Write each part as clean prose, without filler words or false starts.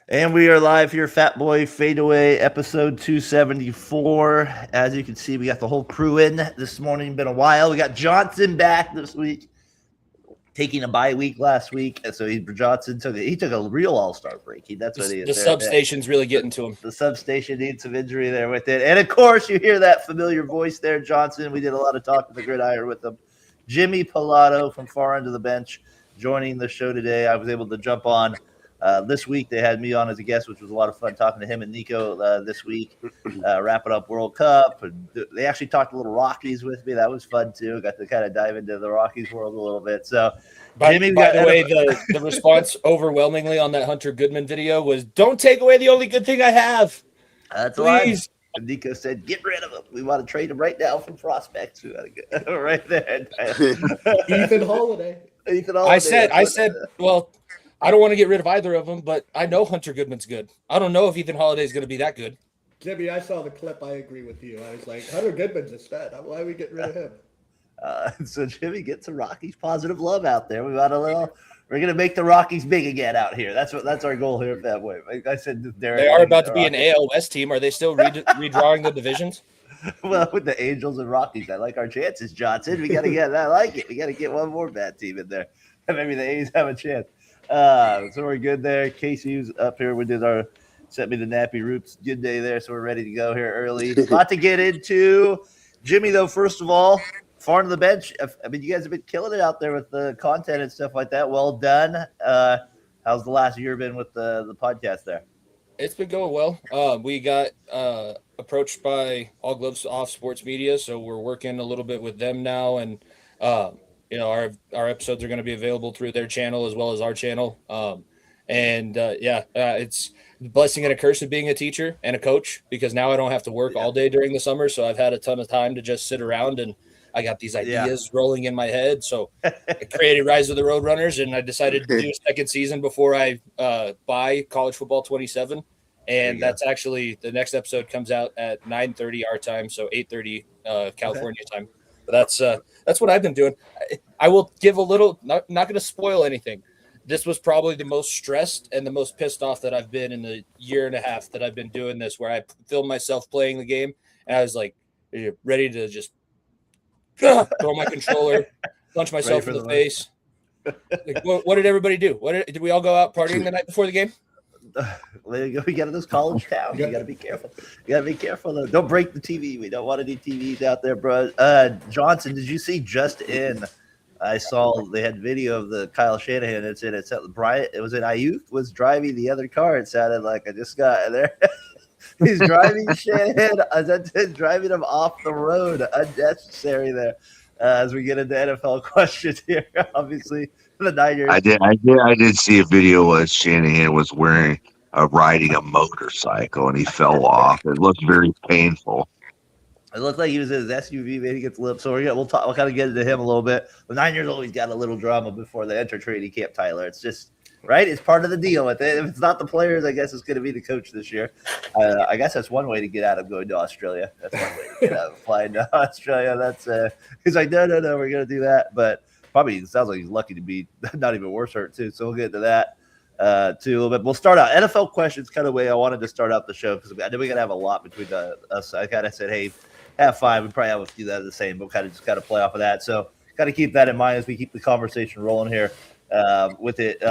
And we are live here, Fatboy FadeAway, episode 274. As you can see, we got the whole crew in this morning. Been a while. We got Johnson back this week, taking a bye week last week. And so Johnson took a real all-star break. That's what he is. The substation's really getting to him. The substation needs some injury there with it. And of course, you hear that familiar voice there, Johnson. We did a lot of talk to the gridiron with him. Jimmy Pallatto from far end of the bench joining the show today. I was able to jump on. This week they had me on as a guest, which was a lot of fun talking to him and Nico this week, wrapping up World Cup. And they actually talked a little Rockies with me. That was fun too. Got to kind of dive into the Rockies world a little bit. So, by the way, the response overwhelmingly on that Hunter Goodman video was, "Don't take away the only good thing I have." That's please. And Nico said, "Get rid of him. We want to trade him right now from prospects." We got to go right there. Ethan Holiday. I said, well, I don't want to get rid of either of them, but I know Hunter Goodman's good. I don't know if Ethan Holiday is going to be that good. Jimmy, I saw the clip. I agree with you. I was like, Hunter Goodman's a stud. Why are we getting rid of him? So Jimmy gets some Rockies positive love out there. We're going to make the Rockies big again out here. That's our goal here that way. Like I said, they are about to be an AL West team. Are they still redrawing the divisions? Well, with the Angels and Rockies, I like our chances, Johnson. We got to get that. I like it. We got to get one more bad team in there. Maybe the A's have a chance. So we're good there. Casey's up here. We did sent me the nappy roots. Good day there. So we're ready to go here early. A lot to get into. Jimmy, though, first of all, far to the bench. I mean, you guys have been killing it out there with the content and stuff like that. Well done. How's the last year been with the podcast there? It's been going well. We got approached by All Gloves Off Sports Media, so we're working a little bit with them now, and our episodes are going to be available through their channel as well as our channel. It's a blessing and a curse of being a teacher and a coach, because now I don't have to work all day during the summer, so I've had a ton of time to just sit around, and I got these ideas rolling in my head. So I created Rise of the Roadrunners, and I decided to do a second season before I buy College Football 27. And that's actually the next episode comes out at 9:30 our time, so 8:30 California time. But that's what I've been doing. I will give a little, not going to spoil anything. This was probably the most stressed and the most pissed off that I've been in the year and a half that I've been doing this, where I filmed myself playing the game, and I was like ready to just throw my controller, punch myself in the face. Like, what did everybody do? Did we all go out partying the night before the game? We got to those college towns. You got to be careful. Though. Don't break the TV. We don't want any TVs out there, bro. Johnson, did you see just in? I saw they had video of the Kyle Shanahan. It said Bryant. It was an Ayuk was driving the other car. It sounded like I just got there. He's driving Shanahan. Driving him off the road. Unnecessary there. As we get into NFL questions here, obviously the Niners. I did see a video where Shanahan was riding a motorcycle and he fell off. It looked very painful. It looked like he was in his SUV, maybe gets lipped. So we'll kind of get into him a little bit. The Niners always got a little drama before they enter training camp, Tyler. It's just right. It's part of the deal with it. If it's not the players, I guess it's going to be the coach this year. I guess that's one way to get out of going to Australia. That's one way to get out of flying to Australia. That's he's like, no, we're going to do that. But probably it sounds like he's lucky to be not even worse hurt too. So we'll get into that too a little bit. We'll start out NFL questions kind of way I wanted to start out the show, because I know we're going to have a lot between us. I kind of said, hey, have fun. We probably have a few that are the same, but kind of play off of that. So got to keep that in mind as we keep the conversation rolling here with it.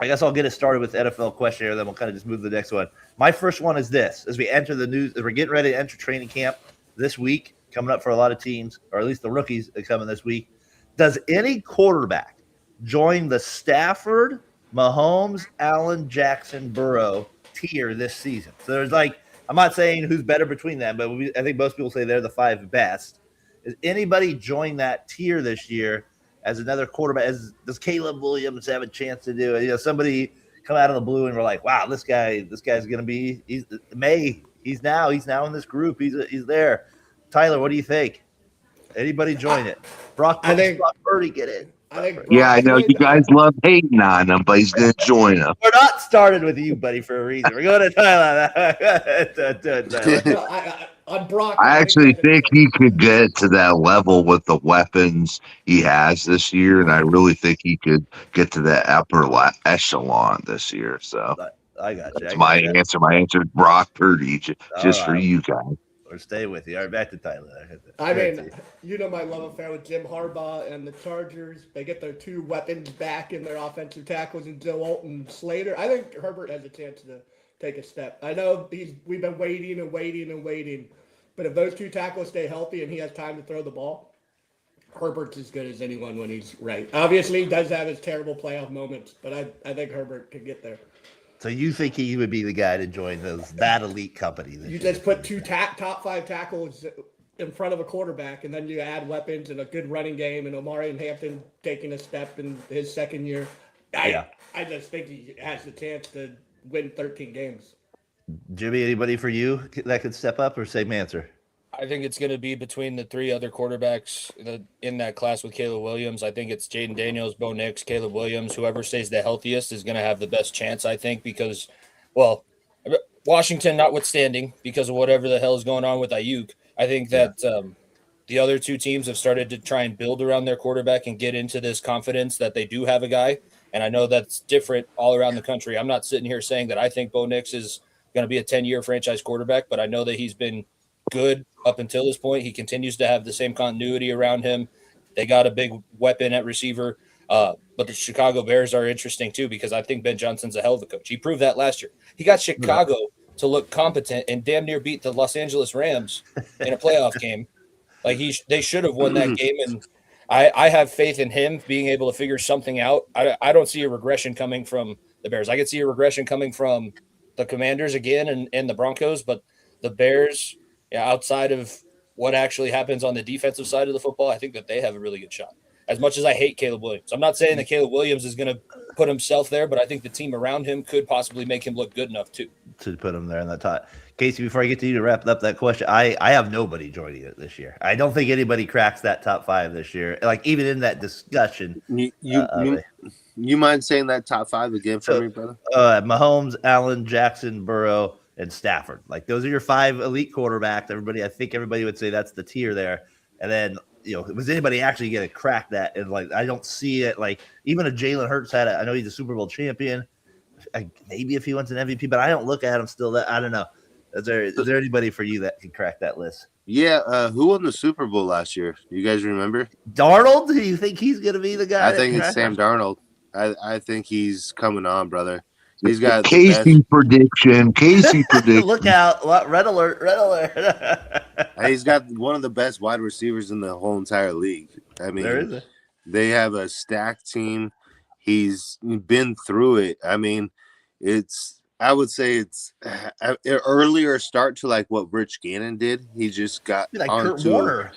I guess I'll get it started with the NFL question here, then we'll kind of just move to the next one. My first one is this. As we enter the news, as we're getting ready to enter training camp this week, coming up for a lot of teams, or at least the rookies are coming this week, does any quarterback join the Stafford, Mahomes, Allen, Jackson, Burrow tier this season? So there's I'm not saying who's better between them, but I think most people say they're the five best. Is anybody join that tier this year as another quarterback? Does Caleb Williams have a chance to do it? Somebody come out of the blue and we're like, wow, this guy's going to be. He's now in this group. He's there. Tyler, what do you think? Anybody join it? Brock Purdy get in. I know you guys love hating on him, but he's going to join him. We're not started with you, buddy, for a reason. We're going to Tyler. On Brock, I actually think he could get to that level with the weapons he has this year, and I really think he could get to that upper echelon this year. So I got you. That's my answer. My answer is Brock Purdy, just for you guys. Or stay with you. All right, back to Tyler. I mean, you know my love affair with Jim Harbaugh and the Chargers. They get their two weapons back in their offensive tackles in Joe Alt and Slater. I think Herbert has a chance to take a step. I know we've been waiting and waiting and waiting, but if those two tackles stay healthy and he has time to throw the ball, Herbert's as good as anyone when he's right. Obviously, he does have his terrible playoff moments, but I think Herbert could get there. So you think he would be the guy to join that elite company? You just put two top five tackles in front of a quarterback, and then you add weapons and a good running game, and Omari and Hampton taking a step in his second year. I just think he has the chance to win 13 games. Jimmy, anybody for you that could step up, or same answer? I think it's going to be between the three other quarterbacks in that class with Caleb Williams. I think it's Jaden Daniels, Bo Nix, Caleb Williams. Whoever stays the healthiest is going to have the best chance, I think, because, well, Washington notwithstanding, because of whatever the hell is going on with Ayuk, I think that the other two teams have started to try and build around their quarterback and get into this confidence that they do have a guy. And I know that's different all around the country. I'm not sitting here saying that I think Bo Nix is going to be a 10-year franchise quarterback, but I know that he's been good up until this point. He continues to have the same continuity around him. They got a big weapon at receiver. But the Chicago Bears are interesting too, because I think Ben Johnson's a hell of a coach. He proved that last year. He got Chicago to look competent and damn near beat the Los Angeles Rams in a playoff game. Like they should have won that game. And I have faith in him being able to figure something out. I don't see a regression coming from the Bears. I could see a regression coming from the Commanders again and the Broncos, but the Bears, outside of what actually happens on the defensive side of the football, I think that they have a really good shot. As much as I hate Caleb Williams, I'm not saying that Caleb Williams is going to put himself there, but I think the team around him could possibly make him look good enough too. To put him there in that top. Casey, before I get to you to wrap up that question, I have nobody joining it this year. I don't think anybody cracks that top five this year. Like even in that discussion. You mind saying that top five again for me, brother? Mahomes, Allen, Jackson, Burrow, and Stafford. Like those are your five elite quarterbacks. I think everybody would say that's the tier there. And then, was anybody actually going to crack that? And like, I don't see it. Like even a Jalen Hurts had it. I know he's a Super Bowl champion. Maybe if he wants an MVP, but I don't look at him still. I don't know. Is there anybody for you that can crack that list? Yeah. Who won the Super Bowl last year? You guys remember? Darnold? Do you think he's going to be the guy? I think it's Sam Darnold. I think he's coming on, brother. He's got Casey prediction. Look out. Red alert. He's got one of the best wide receivers in the whole entire league. I mean, they have a stacked team. He's been through it. I mean, I would say it's an earlier start to like what Rich Gannon did. He just got like Kurt Warner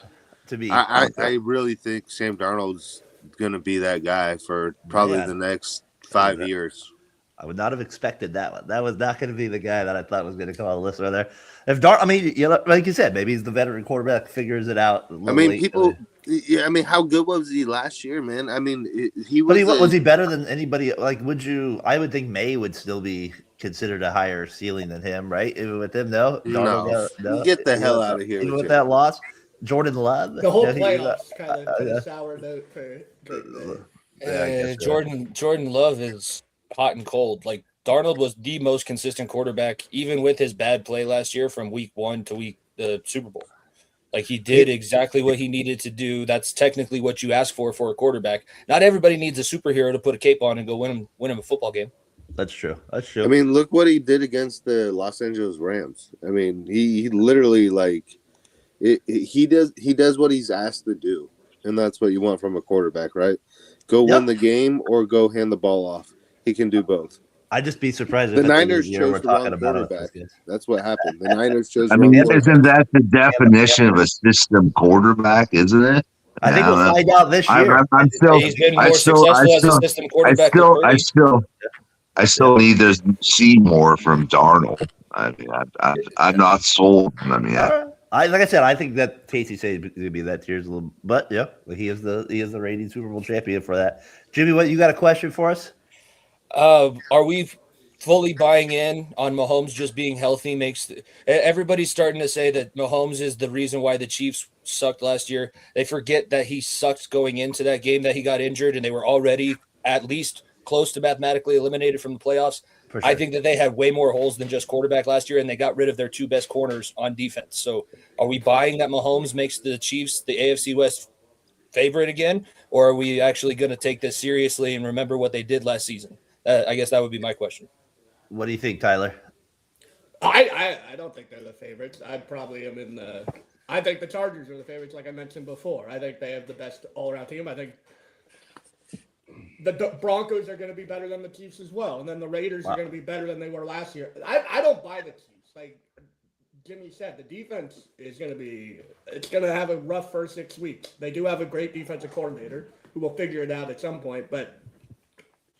to be. I really think Sam Darnold's going to be that guy for probably the next 5 years. I would not have expected that one. That was not going to be the guy that I thought was going to come on the list right there. Like you said, maybe he's the veteran quarterback, figures it out. How good was he last year, man? I mean, was he better than anybody? Like, I would think May would still be considered a higher ceiling than him, right? Even with him, no. Get the hell out of here. Even with that loss, Jordan Love. The whole playoffs kind of a sour note for Jordan Love is hot and cold. Like Darnold was the most consistent quarterback, even with his bad play last year from week 1 to the Super Bowl. Like he did exactly what he needed to do. That's technically what you ask for a quarterback. Not everybody needs a superhero to put a cape on and go win him a football game. That's true. I mean, look what he did against the Los Angeles Rams. I mean, he literally he does what he's asked to do, and that's what you want from a quarterback, right? Go win the game or go hand the ball off. He can do both. I'd just be surprised if the Niners chose the wrong quarterback. That's what happened. The Niners chose. Isn't that the definition of a system quarterback? Isn't it? I think we'll find out this year. He's been more successful as a system quarterback. I still need to see more from Darnold. I mean, I'm not sold. I mean, like I said, I think that Casey said it's going to be that tier's a little, but he is the reigning Super Bowl champion for that. Jimmy, what you got a question for us? Are we fully buying in on Mahomes just being healthy? Everybody's starting to say that Mahomes is the reason why the Chiefs sucked last year. They forget that he sucked going into that game, that he got injured, and they were already at least close to mathematically eliminated from the playoffs. For sure. I think that they had way more holes than just quarterback last year, and they got rid of their two best corners on defense. So are we buying that Mahomes makes the Chiefs the AFC West favorite again, or are we actually going to take this seriously and remember what they did last season? I guess that would be my question. What do you think, Tyler? I don't think they're the favorites. I probably am in the. I think the Chargers are the favorites, like I mentioned before. I think they have the best all-around team. I think the Broncos are going to be better than the Chiefs as well, and then the Raiders are going to be better than they were last year. I don't buy the Chiefs. Like Jimmy said, the defense is going to be. It's going to have a rough first 6 weeks. They do have a great defensive coordinator who will figure it out at some point, but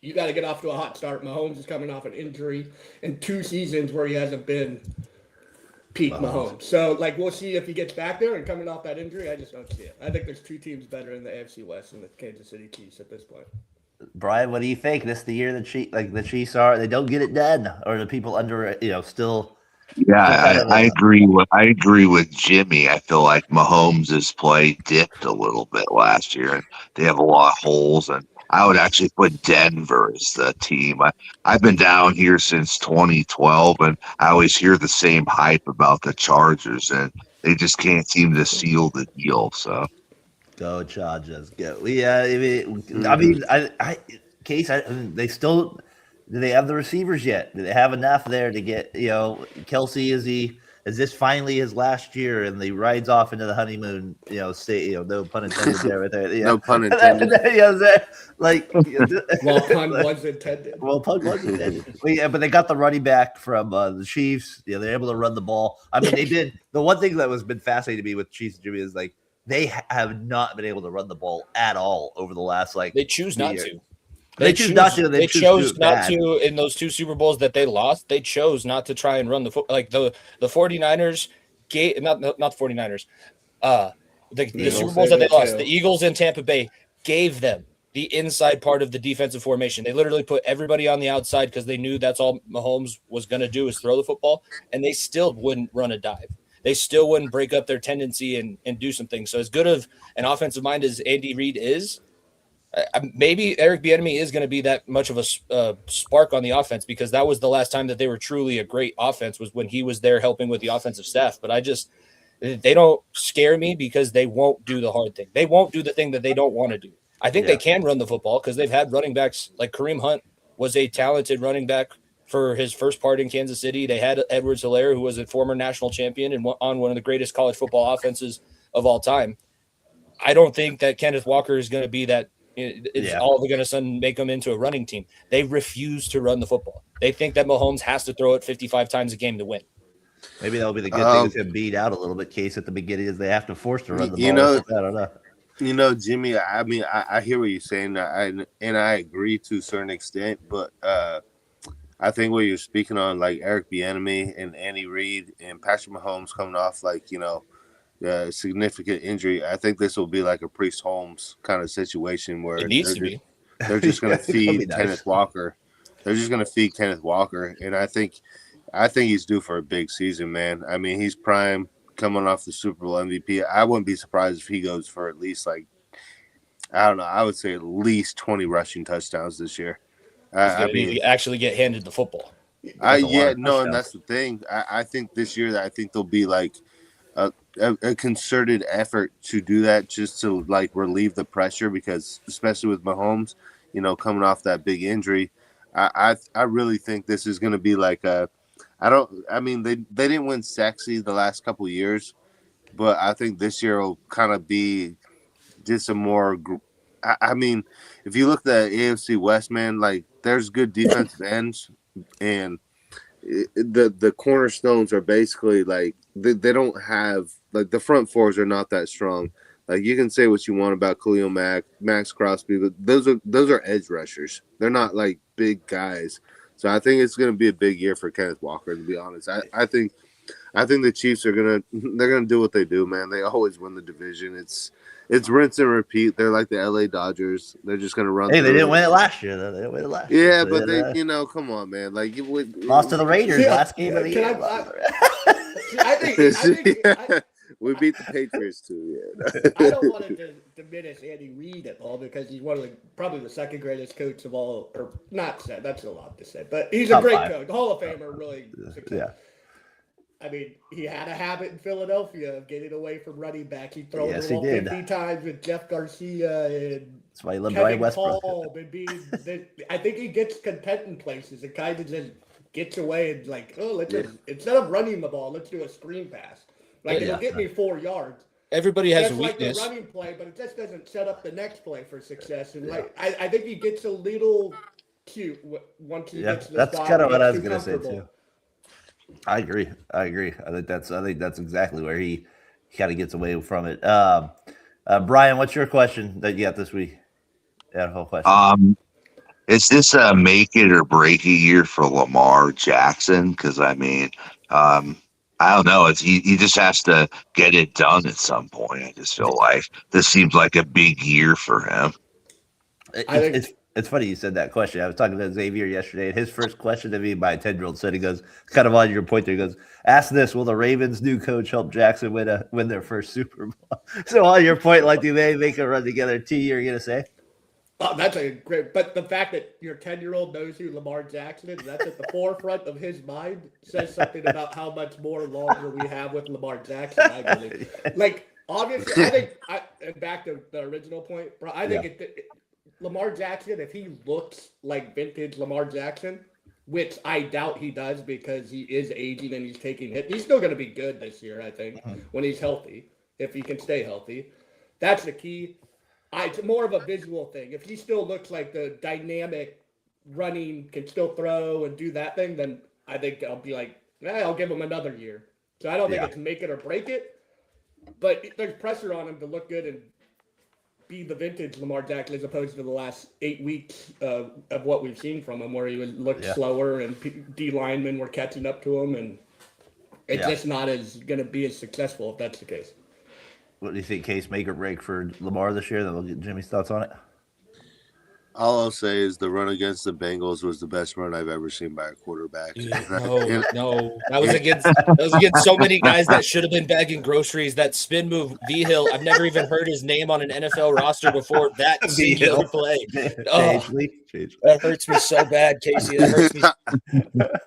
you got to get off to a hot start. Mahomes is coming off an injury in 2 seasons where he hasn't been peak Mahomes. So, like, we'll see if he gets back there, and coming off that injury, I just don't see it. I think there's 2 teams better in the AFC West than the Kansas City Chiefs at this point. Brian, what do you think? This is the year the Chiefs are. They don't get it done, or the people under still. Yeah, I agree with Jimmy. I feel like Mahomes' play dipped a little bit last year, and they have a lot of holes. And I would actually put Denver as the team. I've been down here since 2012, and I always hear the same hype about the Chargers, and they just can't seem to seal the deal. So go Chargers, go! Yeah, I mean, Case, they still. Do they have the receivers yet? Do they have enough there to get, Kelsey, is this finally his last year and he rides off into the honeymoon, state, no pun intended there right there. No pun intended. Well, pun was intended. Well, pun was intended. But they got the running back from the Chiefs. Yeah, they're able to run the ball. I mean, they did. The one thing that was been fascinating to me with Chiefs and Jimmy is like they have not been able to run the ball at all over the last they choose not to. They chose not to. They chose not to in those 2 Super Bowls that they lost. They chose not to try and run the football. Like the 49ers gave not the 49ers. The Super Bowls that they lost, the Eagles in Tampa Bay gave them the inside part of the defensive formation. They literally put everybody on the outside because they knew that's all Mahomes was going to do is throw the football, and they still wouldn't run a dive. They still wouldn't break up their tendency and do some things. So as good of an offensive mind as Andy Reid is, maybe Eric Bieniemy is going to be that much of a spark on the offense, because that was the last time that they were truly a great offense was when he was there helping with the offensive staff. But they don't scare me because they won't do the hard thing. They won't do the thing that they don't want to do. I think they can run the football because they've had running backs like Kareem Hunt was a talented running back for his first part in Kansas City. They had Edwards-Helaire, who was a former national champion and on one of the greatest college football offenses of all time. I don't think that Kenneth Walker is going to be that. It's all of a sudden make them into a running team. They refuse to run the football. They think that Mahomes has to throw it 55 times a game to win. Maybe that'll be the good thing is him beat out a little bit. Case at the beginning is they have to force to run the ball. I don't know. Jimmy. I mean, I hear what you're saying, and I agree to a certain extent. But I think what you're speaking on, like Eric Bieniemy and Andy Reid and Patrick Mahomes coming off, significant injury. I think this will be like a Priest Holmes kind of situation where it needs to be. They're just going to feed Kenneth Walker. They're just going to feed Kenneth Walker, and I think he's due for a big season, man. I mean, he's prime coming off the Super Bowl MVP. I wouldn't be surprised if he goes for at least I would say at least 20 rushing touchdowns this year. You actually get handed the football. And that's the thing. I think this year there'll be like a concerted effort to do that just to relieve the pressure, because especially with Mahomes, coming off that big injury, I really think this is going to be they didn't win sexy the last couple of years, but I think this year will kind of be just a more. I mean, if you look at the AFC West, man, there's good defensive ends, and the cornerstones are basically they don't have the front fours are not that strong. You can say what you want about Khalil Mack, Max Crosby, but those are edge rushers. They're not big guys. So I think it's going to be a big year for Kenneth Walker, to be honest. I think the Chiefs they're gonna do what they do, man. They always win the division. It's rinse and repeat. They're like the LA Dodgers. They're just gonna run. Hey, they didn't win it last year, though. They didn't win it last year. Yeah, but they, come on, man. Lost to the Raiders last game of the year. We beat the Patriots too. Yeah. I don't want to diminish Andy Reid at all because he's probably the second greatest coach of all, or not said. That's a lot to say, but he's a great coach, Hall of Famer, really. Yeah. I mean, he had a habit in Philadelphia of getting away from running back. He thrown Yes, the ball he did. 50 times with Jeff Garcia and That's why he loved Kevin Brian Westbrook. Paul. I think he gets content in places and kind of just gets away and like, instead of running the ball, let's do a screen pass. Like, it'll get me 4 yards. Everybody has a like weakness. The running play, but it just doesn't set up the next play for success. And I think he gets a little cute once he gets to the that's spot kind of what I was too going to say too. I agree. I think that's exactly where he kind of gets away from it. Brian, what's your question that you got this week? That whole question. Is this a make it or break it year for Lamar Jackson? Because I mean, I don't know. He just has to get it done at some point. I just feel like this seems like a big year for him. It's funny you said that question. I was talking to Xavier yesterday, and his first question to me by a 10-year-old said, he goes, kind of on your point there, he goes, ask this, will the Ravens' new coach help Jackson win their first Super Bowl? So on your point, like, do they make a run together? T, you're going to say? Oh, that's a great, but the fact that your 10-year-old knows who Lamar Jackson is, that's at the forefront of his mind, says something about how much more longer we have with Lamar Jackson, I believe. Like, obviously, I think, and back to the original point, bro, I think Lamar Jackson, if he looks like vintage Lamar Jackson, which I doubt he does because he is aging and he's taking hits, he's still going to be good this year, I think, when he's healthy, if he can stay healthy. That's the key. It's more of a visual thing. If he still looks like the dynamic running, can still throw and do that thing, then I think I'll be like, I'll give him another year. So I don't think it's make it or break it, but there's pressure on him to look good and be the vintage Lamar Jackson as opposed to the last 8 weeks of what we've seen from him, where he looked slower and D linemen were catching up to him, and it's just not going to be as successful if that's the case. What do you think, Case, make or break for Lamar this year? Then we'll get Jimmy's thoughts on it. All I'll say is the run against the Bengals was the best run I've ever seen by a quarterback. No. That was against so many guys that should have been bagging groceries. That spin move, V-Hill, I've never even heard his name on an NFL roster before. That singular play. That hurts me so bad, Casey. That hurts me.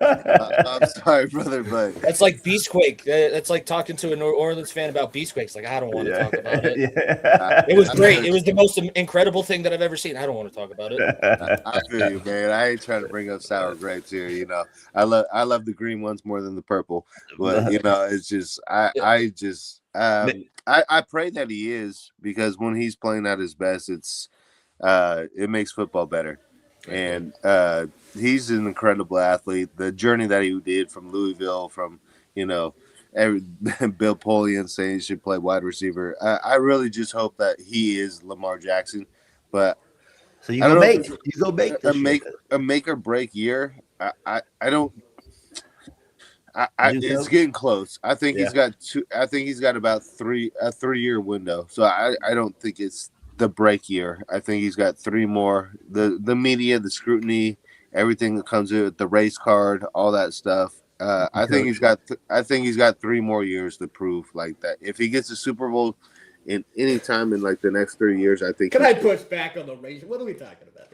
I'm sorry, brother, but that's like Beastquake. That's like talking to a New Orleans fan about Beastquake. It's like, I don't want to talk about it. It was great. It was the most incredible thing that I've ever seen. I don't want to talk about it. I feel you, man. I ain't trying to bring up sour grapes here. You know, I love the green ones more than the purple, but you know, it's just I pray that he is, because when he's playing at his best, it makes football better. And he's an incredible athlete. The journey that he did from Louisville, from Bill Polian saying he should play wide receiver. I really just hope that he is Lamar Jackson, but. So you go make a make or break year. It's getting close. I think he's got two. I think he's got about a 3-year window. So I don't think it's the break year. I think he's got 3 more. The media, the scrutiny, everything that comes with the race card, all that stuff. I think he's got 3 more years to prove like that. If he gets a Super Bowl in any time in like the next 3 years, I think. Can I push back on the race? What are we talking about?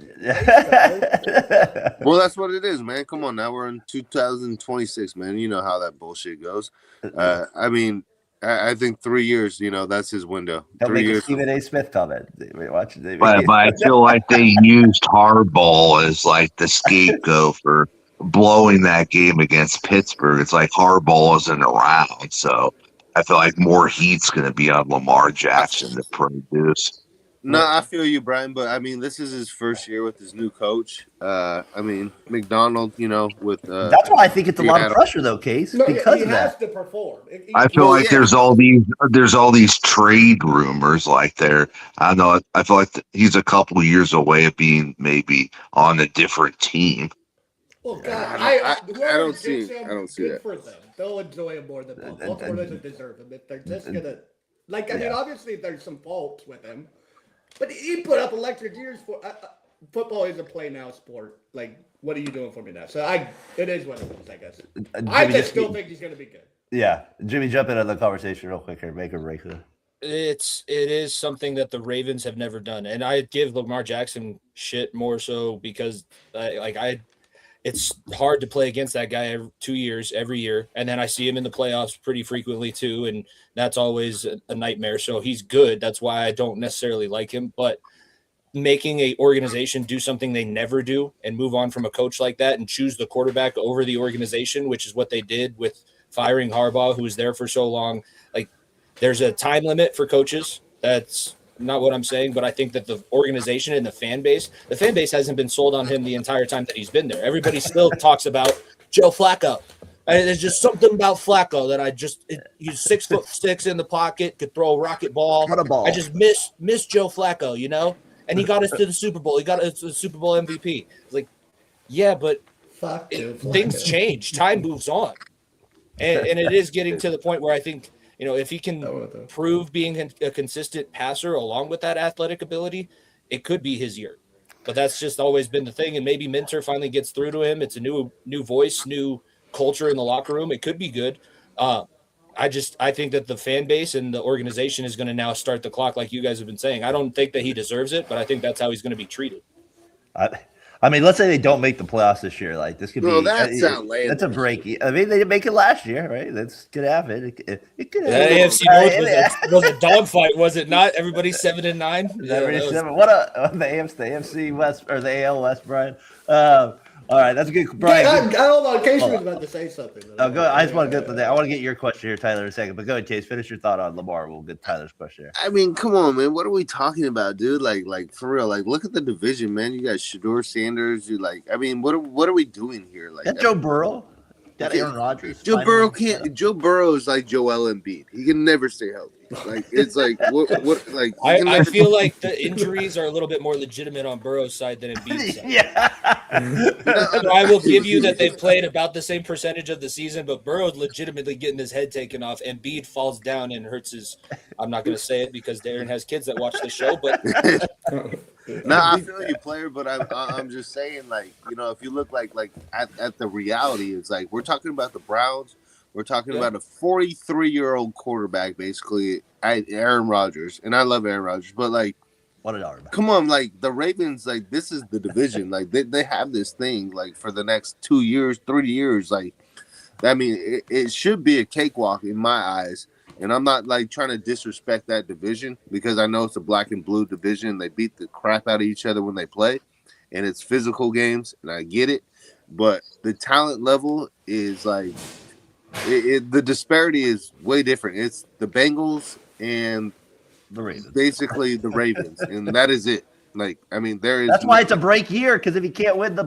Well, that's what it is, man. Come on, now we're in 2026, man. You know how that bullshit goes. I mean, I think 3 years. That's his window. Don't 3 make years. a Stephen A. Smith comment. Watch it. But I feel like they used Harbaugh as like the scapegoat for blowing that game against Pittsburgh. It's like Harbaugh isn't around, so. I feel like more heat's going to be on Lamar Jackson to produce. No, I feel you, Brian, but I mean, this is his first year with his new coach. I mean, McDonald, with that's why I think it's a lot of pressure, though, Case. No, because he of has that. to perform. I feel like there's all these trade rumors. Like I don't know. I feel like he's a couple of years away of being maybe on a different team. Well, God, I don't see that. For them. They'll enjoy him more than Baltimore doesn't deserve him. If they're just gonna, I mean, obviously there's some faults with him, but he put up electric years for football is a play now sport. Like, what are you doing for me now? So it is what it is, I guess. I just still think he's gonna be good. Yeah, Jimmy, jump in on the conversation real quick here. Make a break. It is something that the Ravens have never done, and I give Lamar Jackson shit more so because it's hard to play against that guy every year, and then I see him in the playoffs pretty frequently too, and that's always a nightmare. So he's good. That's why I don't necessarily like him, but making a organization do something they never do and move on from a coach like that and choose the quarterback over the organization, which is what they did with firing Harbaugh, who was there for so long. Like, there's a time limit for coaches. That's not what I'm saying, but I think that the organization and the fan base hasn't been sold on him the entire time that he's been there. Everybody still talks about Joe Flacco. And there's just something about Flacco that he's 6'6" in the pocket, could throw a rocket ball. I just miss Joe Flacco, you know? And he got us to the Super Bowl. He got us to the Super Bowl MVP. It's like, yeah, but things change. Time moves on. And it is getting to the point where I think, you know, if he can prove being a consistent passer along with that athletic ability, it could be his year. But that's just always been the thing. And maybe Minter finally gets through to him. It's a new voice, new culture in the locker room. It could be good. I think that the fan base and the organization is going to now start the clock, like you guys have been saying. I don't think that he deserves it, but I think that's how he's going to be treated. I mean, let's say they don't make the playoffs this year. Like, this could be that's outlandish. That's a break. I mean, they didn't make it last year, right? That's could happen. It could happen. That AFC North was a dogfight, was it not? Everybody's 7-9. What the AFC West or the AL West, Brian? All right, that's a good. Brian, hold on. Casey was about to say something. Go. I just want to get to that. I want to get your question here, Tyler, in a second. But go ahead, Chase. Finish your thought on Lamar. We'll get Tyler's question here. I mean, come on, man. What are we talking about, dude? Like for real. Like, look at the division, man. You got Shedeur Sanders. I mean, what are we doing here? Like, that Joe Burrow. That Aaron Rodgers. Joe Burrow can't. Joe Burrow is like Joel Embiid. He can never stay healthy. Like, it's like what like. I feel like the injuries are a little bit more legitimate on Burrow's side than Embiid's side. Yeah. So I will give you that they've played about the same percentage of the season, but Burrow's legitimately getting his head taken off. Embiid falls down and hurts his. I'm not going to say it because Darren has kids that watch the show, but. No, I feel you, player, but I'm just saying, like, you know, if you look like at the reality, it's like we're talking about the Browns. We're talking about a 43-year-old quarterback, basically, Aaron Rodgers, and I love Aaron Rodgers, but like, what an arm. Come on, like the Ravens, like this is the division, like they have this thing, like for the next 2 years, 3 years, like, I mean, it should be a cakewalk in my eyes. And I'm not like trying to disrespect that division because I know it's a black and blue division. They beat the crap out of each other when they play, and it's physical games, and I get it. But the talent level is like the disparity is way different. It's the Bengals and the Ravens, basically the Ravens, and that is it. Like, I mean, there is. That's why it's a break year because if you can't win the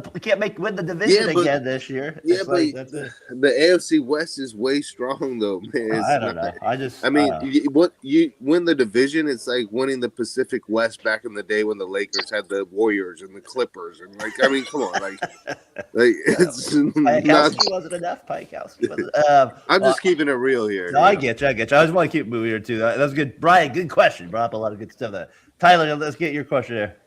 division again this year, yeah, but the AFC West is way strong though, man. I don't know. I mean, you win the division, it's like winning the Pacific West back in the day when the Lakers had the Warriors and the Clippers, and like, I mean, come on, like it's not. Wasn't enough. Pikowski wasn't. I'm just keeping it real here. No, I get you. I just want to keep moving here too. That was good, Brian. Good question. Brought up a lot of good stuff there. Tyler, let's get your question there.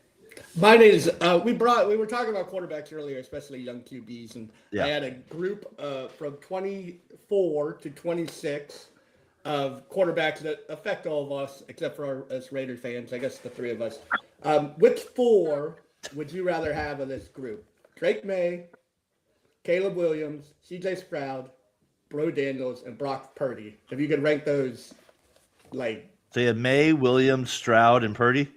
Mine is we were talking about quarterbacks earlier, especially young QBs, and I had a group from 24 to 26 of quarterbacks that affect all of us, except for us Raider fans. I guess the three of us. Which four would you rather have in this group? Drake May, Caleb Williams, C.J. Stroud, Bro Daniels, and Brock Purdy. If you could rank those, like. So you had May, Williams, Stroud, and Purdy?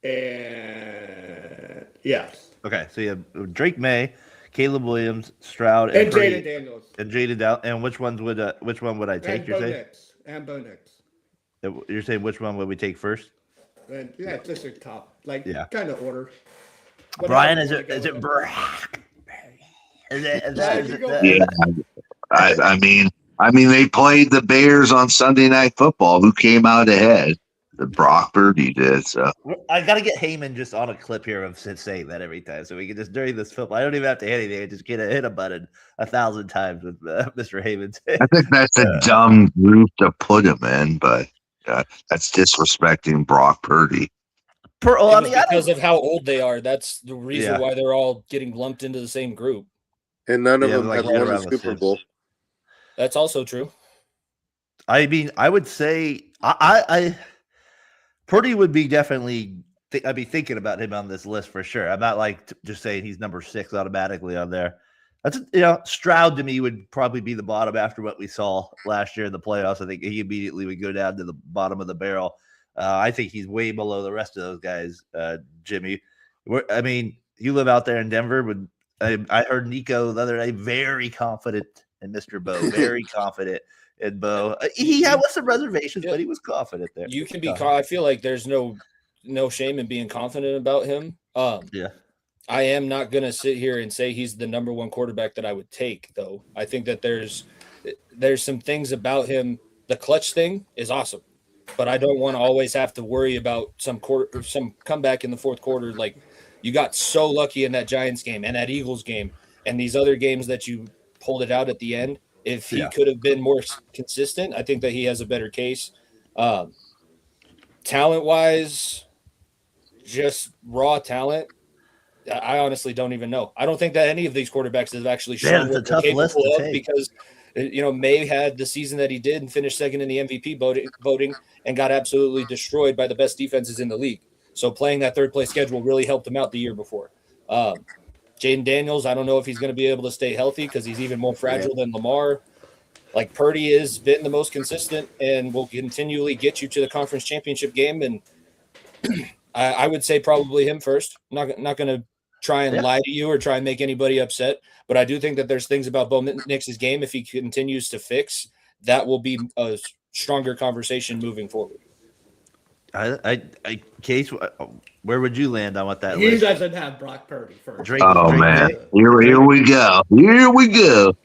And yes. Okay, so you have Drake May, Caleb Williams, Stroud, and Jaden Daniels. And Jaden Daniels. And which one would I take? You're saying? And Bo Nix. You're saying which one would we take first? And yeah, just a top, like kind of order. Brian, is it Brock? Yeah. I mean, they played the Bears on Sunday Night Football. Who came out ahead? The Brock Purdy did. So I got to get Heyman just on a clip here of saying that every time, so we can just during this football. I don't even have to hit anything. I just get hit a button 1,000 times with Mr. Heyman. I think that's a dumb group to put him in, but that's disrespecting Brock Purdy. Because of how old they are. That's the reason why they're all getting lumped into the same group. And none of them have won a Super Bowl. That's also true. I mean, I would say I Purdy would be definitely. I'd be thinking about him on this list for sure. I'm not like just saying he's number 6 automatically on there. That's Stroud to me would probably be the bottom after what we saw last year in the playoffs. I think he immediately would go down to the bottom of the barrel. I think he's way below the rest of those guys, Jimmy. I mean, you live out there in Denver. I heard Nico the other day very confident in Mr. Bo, very confident in Bo. He had some reservations, but he was confident there. You can be. I feel like there's no shame in being confident about him. Yeah. I am not going to sit here and say he's the number 1 quarterback that I would take, though. I think that there's some things about him. The clutch thing is awesome, but I don't want to always have to worry about some comeback in the fourth quarter. Like, you got so lucky in that Giants game and that Eagles game and these other games that you pulled it out at the end. If he could have been more consistent, I think that he has a better case. Talent-wise, just raw talent, I honestly don't even know. I don't think that any of these quarterbacks have actually shown what they're capable of because, May had the season that he did and finished second in the MVP voting and got absolutely destroyed by the best defenses in the league. So playing that third-place schedule really helped him out the year before. Jaden Daniels, I don't know if he's going to be able to stay healthy because he's even more fragile than Lamar. Like, Purdy has been the most consistent and will continually get you to the conference championship game. And I would say probably him first. I'm not going to try and lie to you or try and make anybody upset. But I do think that there's things about Bo Nix's game, if he continues to fix, that will be a stronger conversation moving forward. Case, where would you land on what that he list? doesn't have Brock Purdy first. Drake man. Here we go. Here we go.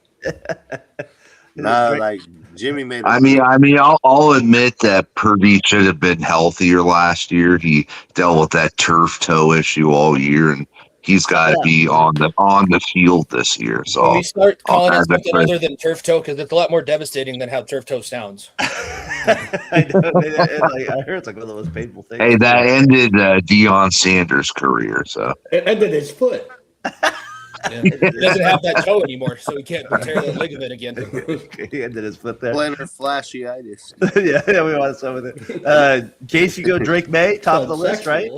Like Jimmy made. I mean, I'll admit that Purdy should have been healthier last year. He dealt with that turf toe issue all year, and he's got to be on the field this year. So can we start calling it something other than turf toe because it's a lot more devastating than how turf toe sounds. I know. I heard it's like one of the most painful things. Hey, that ended Deion Sanders' career. So it ended his foot. Yeah. He doesn't have that toe anymore, so he can't tear that ligament again. He ended his foot there. Plantar fasciitis. yeah, we want some of it. Case, you go Drake May, top of the list, right?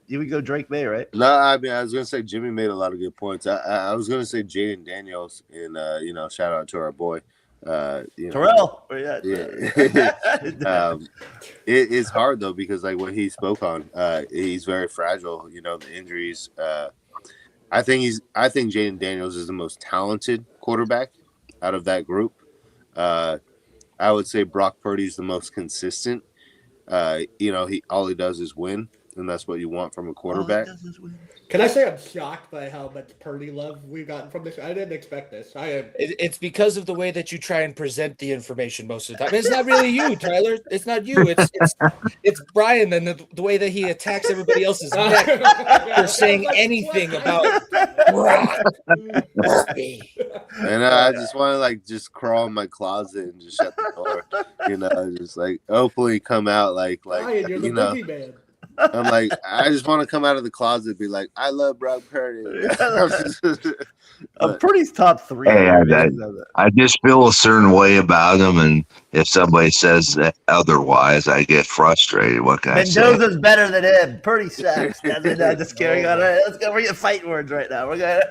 You would go Drake May, right? No, I mean, I was going to say Jimmy made a lot of good points. I was going to say Jaden Daniels, and shout out to our boy. Terrell, where you at? It's hard though because like what he spoke on, he's very fragile. The injuries. I think Jaden Daniels is the most talented quarterback out of that group. I would say Brock Purdy's the most consistent. All he does is win, and that's what you want from a quarterback. Can I say I'm shocked by how much Purdy love we've gotten from this? I didn't expect this. I am. It's because of the way that you try and present the information most of the time. It's not really you, Tyler. It's not you. It's Brian and the way that he attacks everybody else's neck for saying anything about Brock. And I just want to just crawl in my closet and just shut the door. Just hopefully come out like Brian, you're the boogie man. I'm like, I just want to come out of the closet and be like, I love Brock Purdy. Purdy's top 3. Hey, I just feel a certain way about him, and if somebody says otherwise, I get frustrated. What can I say? Mendoza's better than him. Purdy sucks. Just carrying on. Right, let's go. We're getting fighting words right now. We're going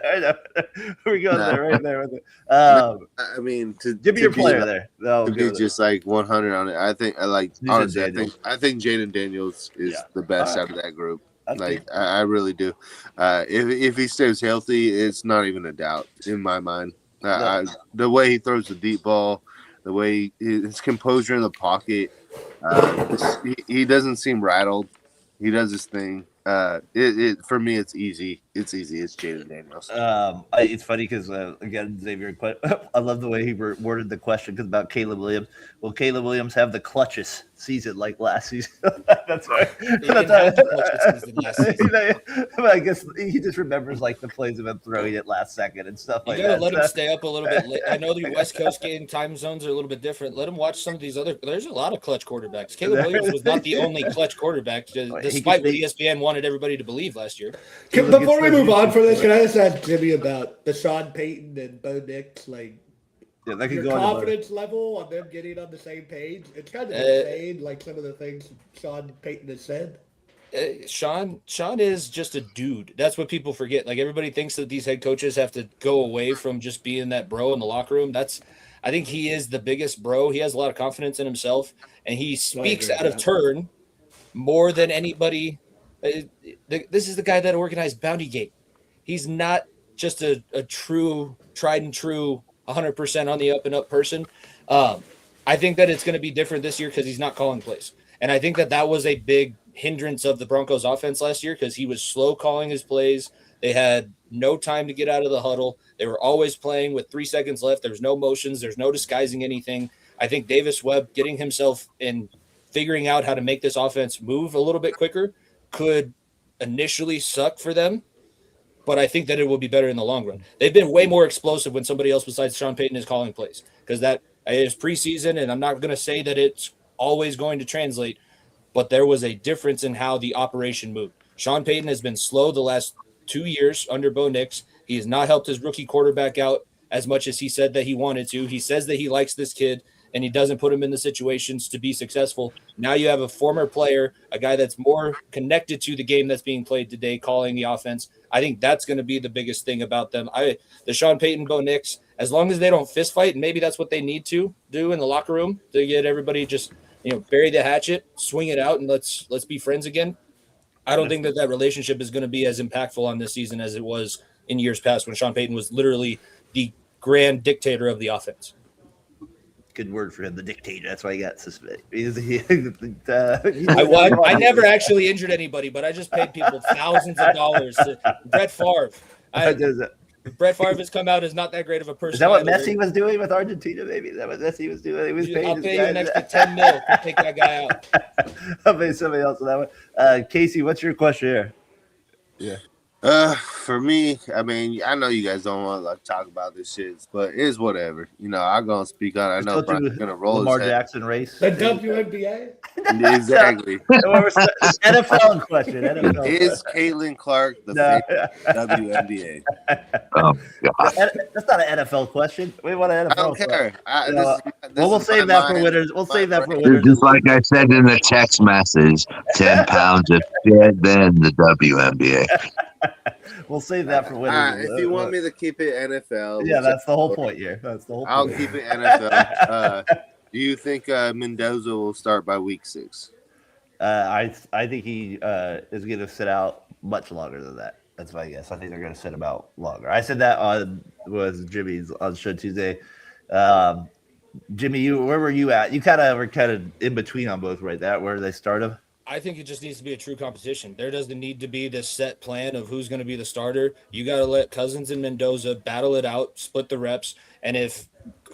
there right there with it. I mean, give me your player there. To be just 100 on it, I think honestly, I think Jaden Daniels is the best out of that group. I really do. If he stays healthy, it's not even a doubt in my mind. The way he throws the deep ball, the way his composure in the pocket, he doesn't seem rattled. He does his thing. For me, it's easy. It's Jaden Daniels. It's funny because again, Xavier, I love the way he worded the question because about Caleb Williams. Will Caleb Williams have the clutchest season like last season? That's right. I guess he just remembers the plays of him throwing it last second and stuff like that. You gotta let him stay up a little bit late. I know the West Coast game time zones are a little bit different. Let him watch some of these other. There's a lot of clutch quarterbacks. Caleb Williams was not the only clutch quarterback, despite what ESPN wanted everybody to believe last year. Before we move on for this, can I just ask Jimmy about the Sean Payton and Bo Nix your confidence level on them getting on the same page. It's kind of insane, like some of the things Sean Payton has said. Sean is just a dude. That's what people forget. Like everybody thinks that these head coaches have to go away from just being that bro in the locker room. I think he is the biggest bro. He has a lot of confidence in himself, and he speaks out of turn more than anybody. This is the guy that organized Bounty Gate. He's not just a true, tried and true, 100% on the up and up person. I think that it's going to be different this year because he's not calling plays. And I think that was a big hindrance of the Broncos offense last year because he was slow calling his plays. They had no time to get out of the huddle. They were always playing with 3 seconds left. There's no motions. There's no disguising anything. I think Davis Webb getting himself in figuring out how to make this offense move a little bit quicker could initially suck for them, but I think that it will be better in the long run. They've been way more explosive when somebody else besides Sean Payton is calling plays because that is preseason, and I'm not going to say that it's always going to translate, but there was a difference in how the operation moved. Sean Payton has been slow the last 2 years under Bo Nix. He has not helped his rookie quarterback out as much as he said that he wanted to. He says that he likes this kid, and he doesn't put him in the situations to be successful. Now you have a former player, a guy that's more connected to the game that's being played today, calling the offense. I think that's going to be the biggest thing about them. The Sean Payton, Bo Nix, as long as they don't fist fight, and maybe that's what they need to do in the locker room to get everybody just, bury the hatchet, swing it out, and let's be friends again. I don't think that relationship is going to be as impactful on this season as it was in years past when Sean Payton was literally the grand dictator of the offense. Good word for him, the dictator. That's why he got suspended. I never actually injured anybody, but I just paid people thousands of dollars. Brett Favre. Brett Favre has come out as not that great of a person. Is that what Messi was doing with Argentina? Maybe is that what Messi was doing? He was I'll pay you an extra $10 million to take that guy out. I'll pay somebody else on that one. Casey, what's your question here? Yeah. For me, I mean, I know you guys don't want to talk about this shit, but it's whatever. I'm gonna speak on it. I know Brian's gonna roll Lamar his head. Jackson race. The WNBA? Exactly. NFL question. Is Caitlin Clark the WNBA? Oh God. That's not an NFL question. We want an NFL. I don't care. We'll save that for winners. We'll save that for winners. Just like I said in the text message, 10 pounds of shit, then the WNBA. We'll save that for winners. If you want me to keep it NFL, yeah, that's the whole point here. That's the whole point. I'll keep it NFL. Do you think Mendoza will start by week 6? I think he is going to sit out much longer than that. That's my guess. I think they're going to sit him out longer. I said that was Jimmy's on show Tuesday. Jimmy, where were you at? You were kind of in between on both, right? That where they started. I think it just needs to be a true competition. There doesn't need to be this set plan of who's going to be the starter. You got to let Cousins and Mendoza battle it out, split the reps. And if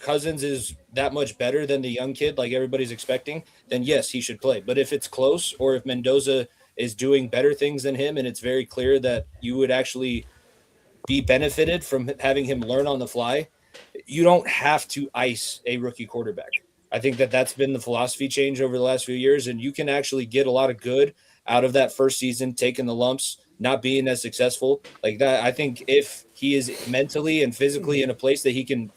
Cousins is that much better than the young kid, like everybody's expecting, then yes, he should play. But if it's close, or if Mendoza is doing better things than him, and it's very clear that you would actually be benefited from having him learn on the fly, you don't have to ice a rookie quarterback. I think that's been the philosophy change over the last few years, and you can actually get a lot of good out of that first season, taking the lumps, not being as successful like that. I think if he is mentally and physically in a place that he can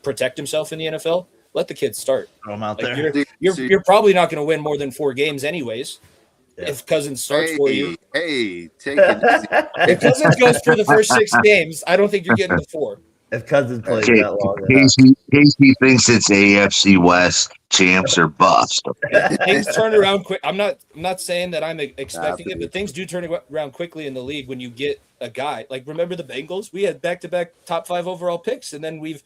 protect himself in the NFL, let the kids start. Throw him out there. You're probably not going to win more than 4 games anyways. Yeah. If Cousins starts for you. Hey, take it easy. If Cousins goes for the first 6 games, I don't think you're getting the 4. If Cousins plays that long, Casey thinks it's AFC West champs or bust. Things turn around quick. I'm not saying that I'm expecting it, but things do turn around quickly in the league when you get a guy. Like, remember the Bengals? We had back-to-back top 5 overall picks, and then we've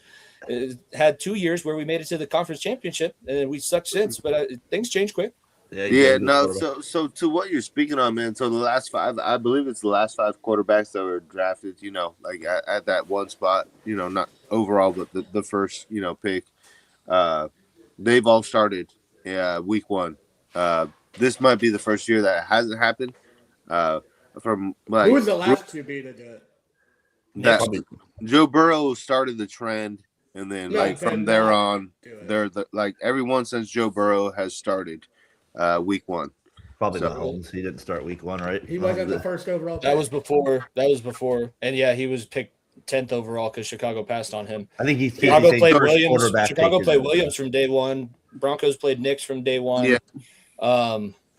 had 2 years where we made it to the conference championship, and we sucked since. But things change quick. So to what you're speaking on, man. So the last 5, I believe it's the last 5 quarterbacks that were drafted, like at that one spot, not overall, but the first, pick. They've all started week 1. This might be the first year that hasn't happened. From like, who was the last QB to do it? That Joe Burrow started the trend, and then from there on, they're everyone since Joe Burrow has started. Week 1. Probably Mahomes. He didn't start week 1, right? He wasn't the first overall pick. That was before. And yeah, he was picked 10th overall because Chicago passed on him. I think he's Chicago played first Williams. quarterback Chicago taken. played Williams from day one. Broncos played Knicks from day one. Yeah.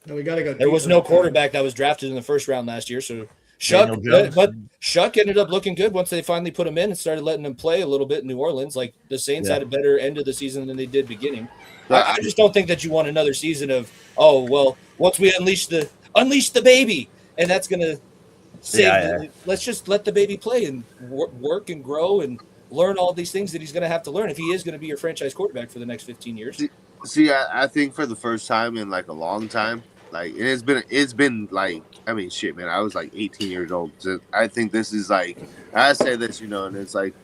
We got to go. There was no quarterback that was drafted in the first round last year, so Daniel Jones. but Shuck ended up looking good once they finally put him in and started letting him play a little bit in New Orleans. Like the Saints had a better end of the season than they did beginning. I just don't think that you want another season of once we unleash the baby, and that's gonna save. Let's just let the baby play and work and grow and learn all these things that he's gonna have to learn if he is gonna be your franchise quarterback for the next 15 years. See, I think for the first time in like a long time, like it's been like, I mean, shit, man, I was like 18 years old. So I think this is like, I say this, and it's like,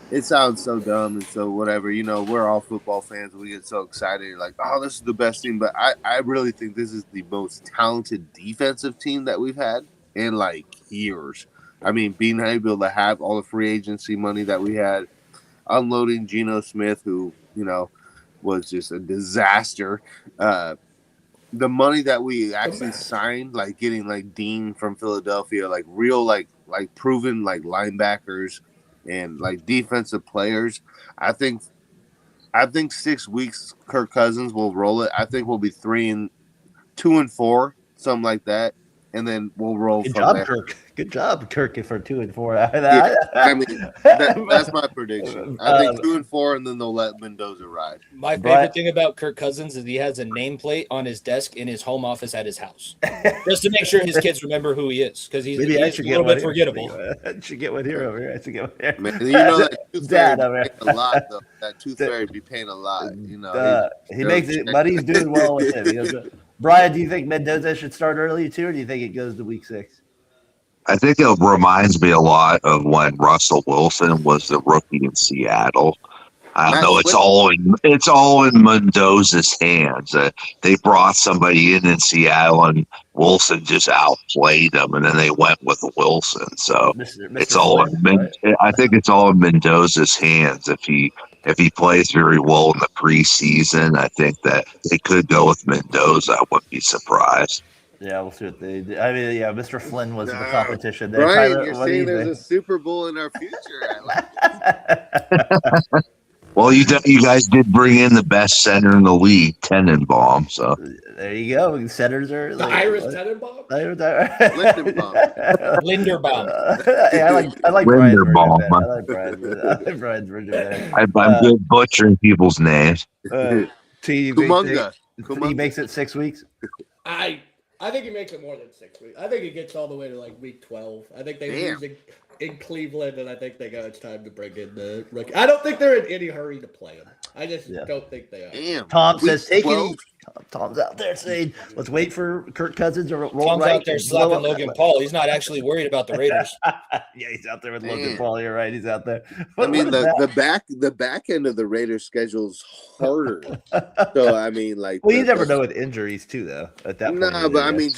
it sounds so dumb and so whatever, we're all football fans. We get so excited, like, oh, this is the best team. But I really think this is the most talented defensive team that we've had in like years. I mean, being able to have all the free agency money that we had, unloading Geno Smith, who, was just a disaster. The money that we actually signed, like getting like Dean from Philadelphia, like real, like proven like linebackers and like defensive players. I think 6 weeks Kirk Cousins will roll it. I think we'll be 2-4, something like that. And then we'll roll Good from job, there. Kirk. Good job, Kirk, for 2-4. Yeah, I mean, that's my prediction. I think 2-4, and then they'll let Mendoza ride. My favorite thing about Kirk Cousins is he has a nameplate on his desk in his home office at his house, just to make sure his kids remember who he is, because he's a little bit forgettable. I should get one here over here. I should get one here. Man, that tooth fairy be paying a lot, though. That tooth fairy be paying a lot. He makes it, but he's doing well with it. Brian, do you think Mendoza should start early too, or do you think it goes to week 6? I think it reminds me a lot of when Russell Wilson was the rookie in Seattle. I don't know. It's all in Mendoza's hands. They brought somebody in Seattle, and Wilson just outplayed them, and then they went with Wilson. So it's all I think it's all in Mendoza's hands. If he plays very well in the preseason, I think that they could go with Mendoza. I wouldn't be surprised. Yeah, we'll see what they do. I mean, yeah, Mr. Flynn was the competition there. Brian, Tyler, you're saying there's a Super Bowl in our future. Well, you guys did bring in the best center in the league, Tenenbaum. So there you go. Centers are the Irish Tenenbaum. Linderbaum. I like Linderbaum. I like Brian's version. I'm good butchering people's names. Kumunga. He makes it 6 weeks. I think he makes it more than 6 weeks. I think he gets all the way to like week 12. I think they lose in Cleveland, and I think they got it's time to bring in the rookie. I don't think they're in any hurry to play him. I just don't think they are. Damn. Tom says, take it easy. Tom's out there saying, let's wait for Kirk Cousins or roll Tom's right. out there slapping Logan Paul. He's not actually worried about the Raiders. Yeah, he's out there with Logan Paul. You're right. He's out there. I mean, the back end of the Raiders schedule's harder. So I mean, like, well, you never know with injuries too, though. At that point, but I mean,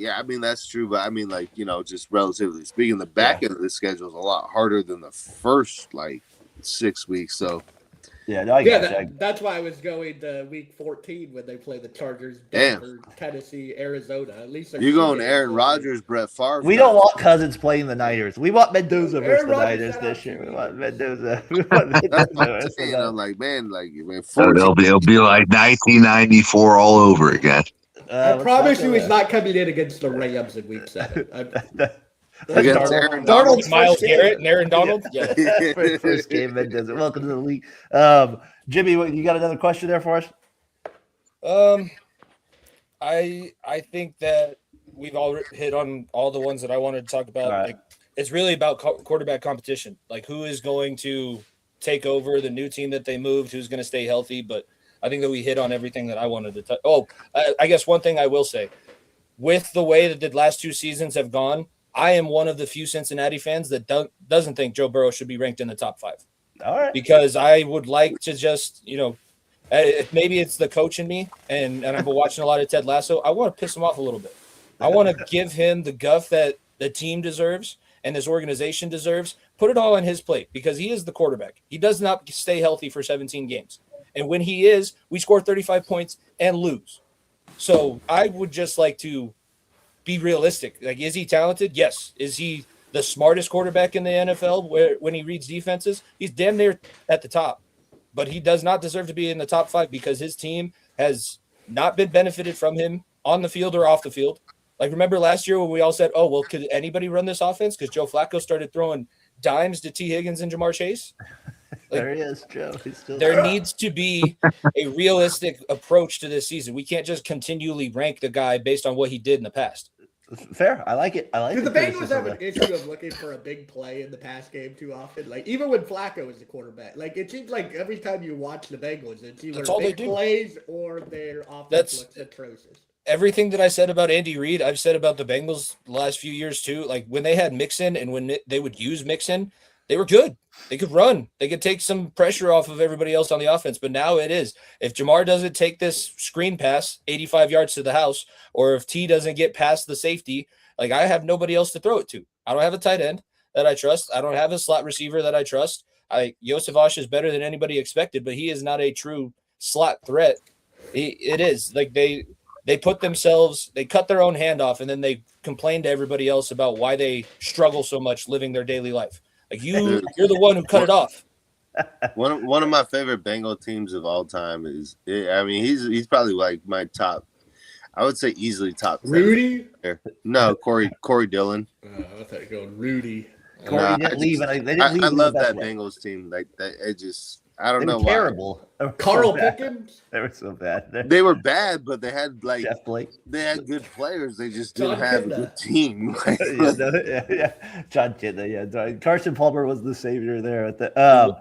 I mean that's true. But I mean, like, just relatively speaking, the back end of the schedule is a lot harder than the first 6 weeks. So. That's why I was going to week 14 when they play the Chargers, Denver, Tennessee, Arizona. At least you're going Aaron Rodgers, Brett Favre. We don't want Cousins playing the Niners. We want Mendoza versus the Niners this year. We want Mendoza. That's what I'm saying. I'm like, man, it'll be like 1994 all over again. I promise you, he's not coming in against the Rams in week 7. Against Aaron Donald, Miles Garrett and Aaron Donald. Yeah, first game Mendoza. Welcome to the league, Jimmy. You got another question there for us? I think that we've all hit on all the ones that I wanted to talk about. Right. Like, it's really about quarterback competition. Like, who is going to take over the new team that they moved? Who's going to stay healthy? But I think that we hit on everything that I wanted to touch. I guess one thing I will say, with the way that the last 2 seasons have gone, I am one of the few Cincinnati fans that doesn't think Joe Burrow should be ranked in the top 5. All right. Because I would like to just, maybe it's the coach in me, and I've been watching a lot of Ted Lasso. I want to piss him off a little bit. I want to give him the guff that the team deserves and this organization deserves. Put it all on his plate because he is the quarterback. He does not stay healthy for 17 games. And when he is, we score 35 points and lose. So I would just like to be realistic. Like, is he talented? Yes. Is he the smartest quarterback in the NFL when he reads defenses. He's damn near at the top, but he does not deserve to be in the top 5 because his team has not been benefited from him on the field or off the field. Like, remember last year when we all said, oh, well, could anybody run this offense? Because Joe Flacco started throwing dimes to T. Higgins and Jamar Chase. Like, there he is, Joe. He's still there needs to be a realistic approach to this season. We can't just continually rank the guy based on what he did in the past. Fair. I like it. Do the Bengals have an issue of looking for a big play in the pass game too often? Like, even when Flacco was the quarterback, like, it seems like every time you watch the Bengals, it's either big plays or their offense looks atrocious. Everything that I said about Andy Reid, I've said about the Bengals the last few years too. Like, when they had Mixon and when they would use Mixon, they were good. They could run. They could take some pressure off of everybody else on the offense. But now it is. If Jamar doesn't take this screen pass 85 yards to the house, or if T doesn't get past the safety, like, I have nobody else to throw it to. I don't have a tight end that I trust. I don't have a slot receiver that I trust. Joseph is better than anybody expected, but he is not a true slot threat. It is. Like, they put themselves, they cut their own hand off, and then they complain to everybody else about why they struggle so much living their daily life. Like, you're the one who cut it off. One of my favorite Bengal teams of all time is, I mean, he's probably like my top, I would say easily top 10. Rudy? No, Corey Dillon. I thought you were going Rudy. Corey didn't leave. They didn't leave. I love that Bengals team. Like, that, it just, I don't know why. Terrible. Carl Pickens? They were so bad. They were bad, but they had like Jeff Blake. They had good players. They just didn't have a good team. John Kitna. Yeah, Carson Palmer was the savior there at the.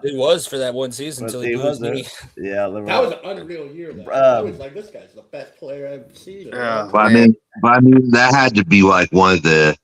It was for that one season until he was there. Yeah, that was an unreal year. I was like, this guy's the best player I've seen. But I mean, that had to be like one of the,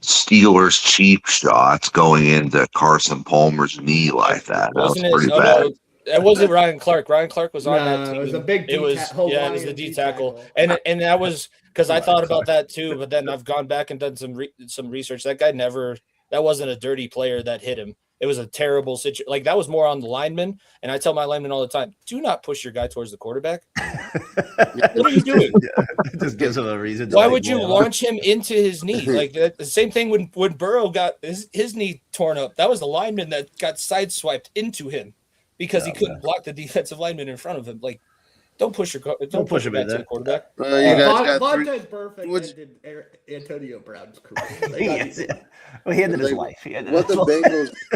Steelers cheap shots going into Carson Palmer's knee like that. That was pretty bad. No, that wasn't Ryan Clark. Ryan Clark was on that team. It was a big it was the D tackle. And that was because I thought about that too, but then I've gone back and done some research. That guy that wasn't a dirty player that hit him. It was a terrible situation. Like, that was more on the lineman. And I tell my linemen all the time, do not push your guy towards the quarterback. What are you doing? It just gives him a reason. Why would you launch him into his knee? Like, the same thing when Burrow got his knee torn up. That was the lineman that got sideswiped into him because he couldn't block the defensive lineman in front of him. Like, don't push him into the quarterback. Vontaze Burfict ended Antonio Brown's career. He ended his life. What the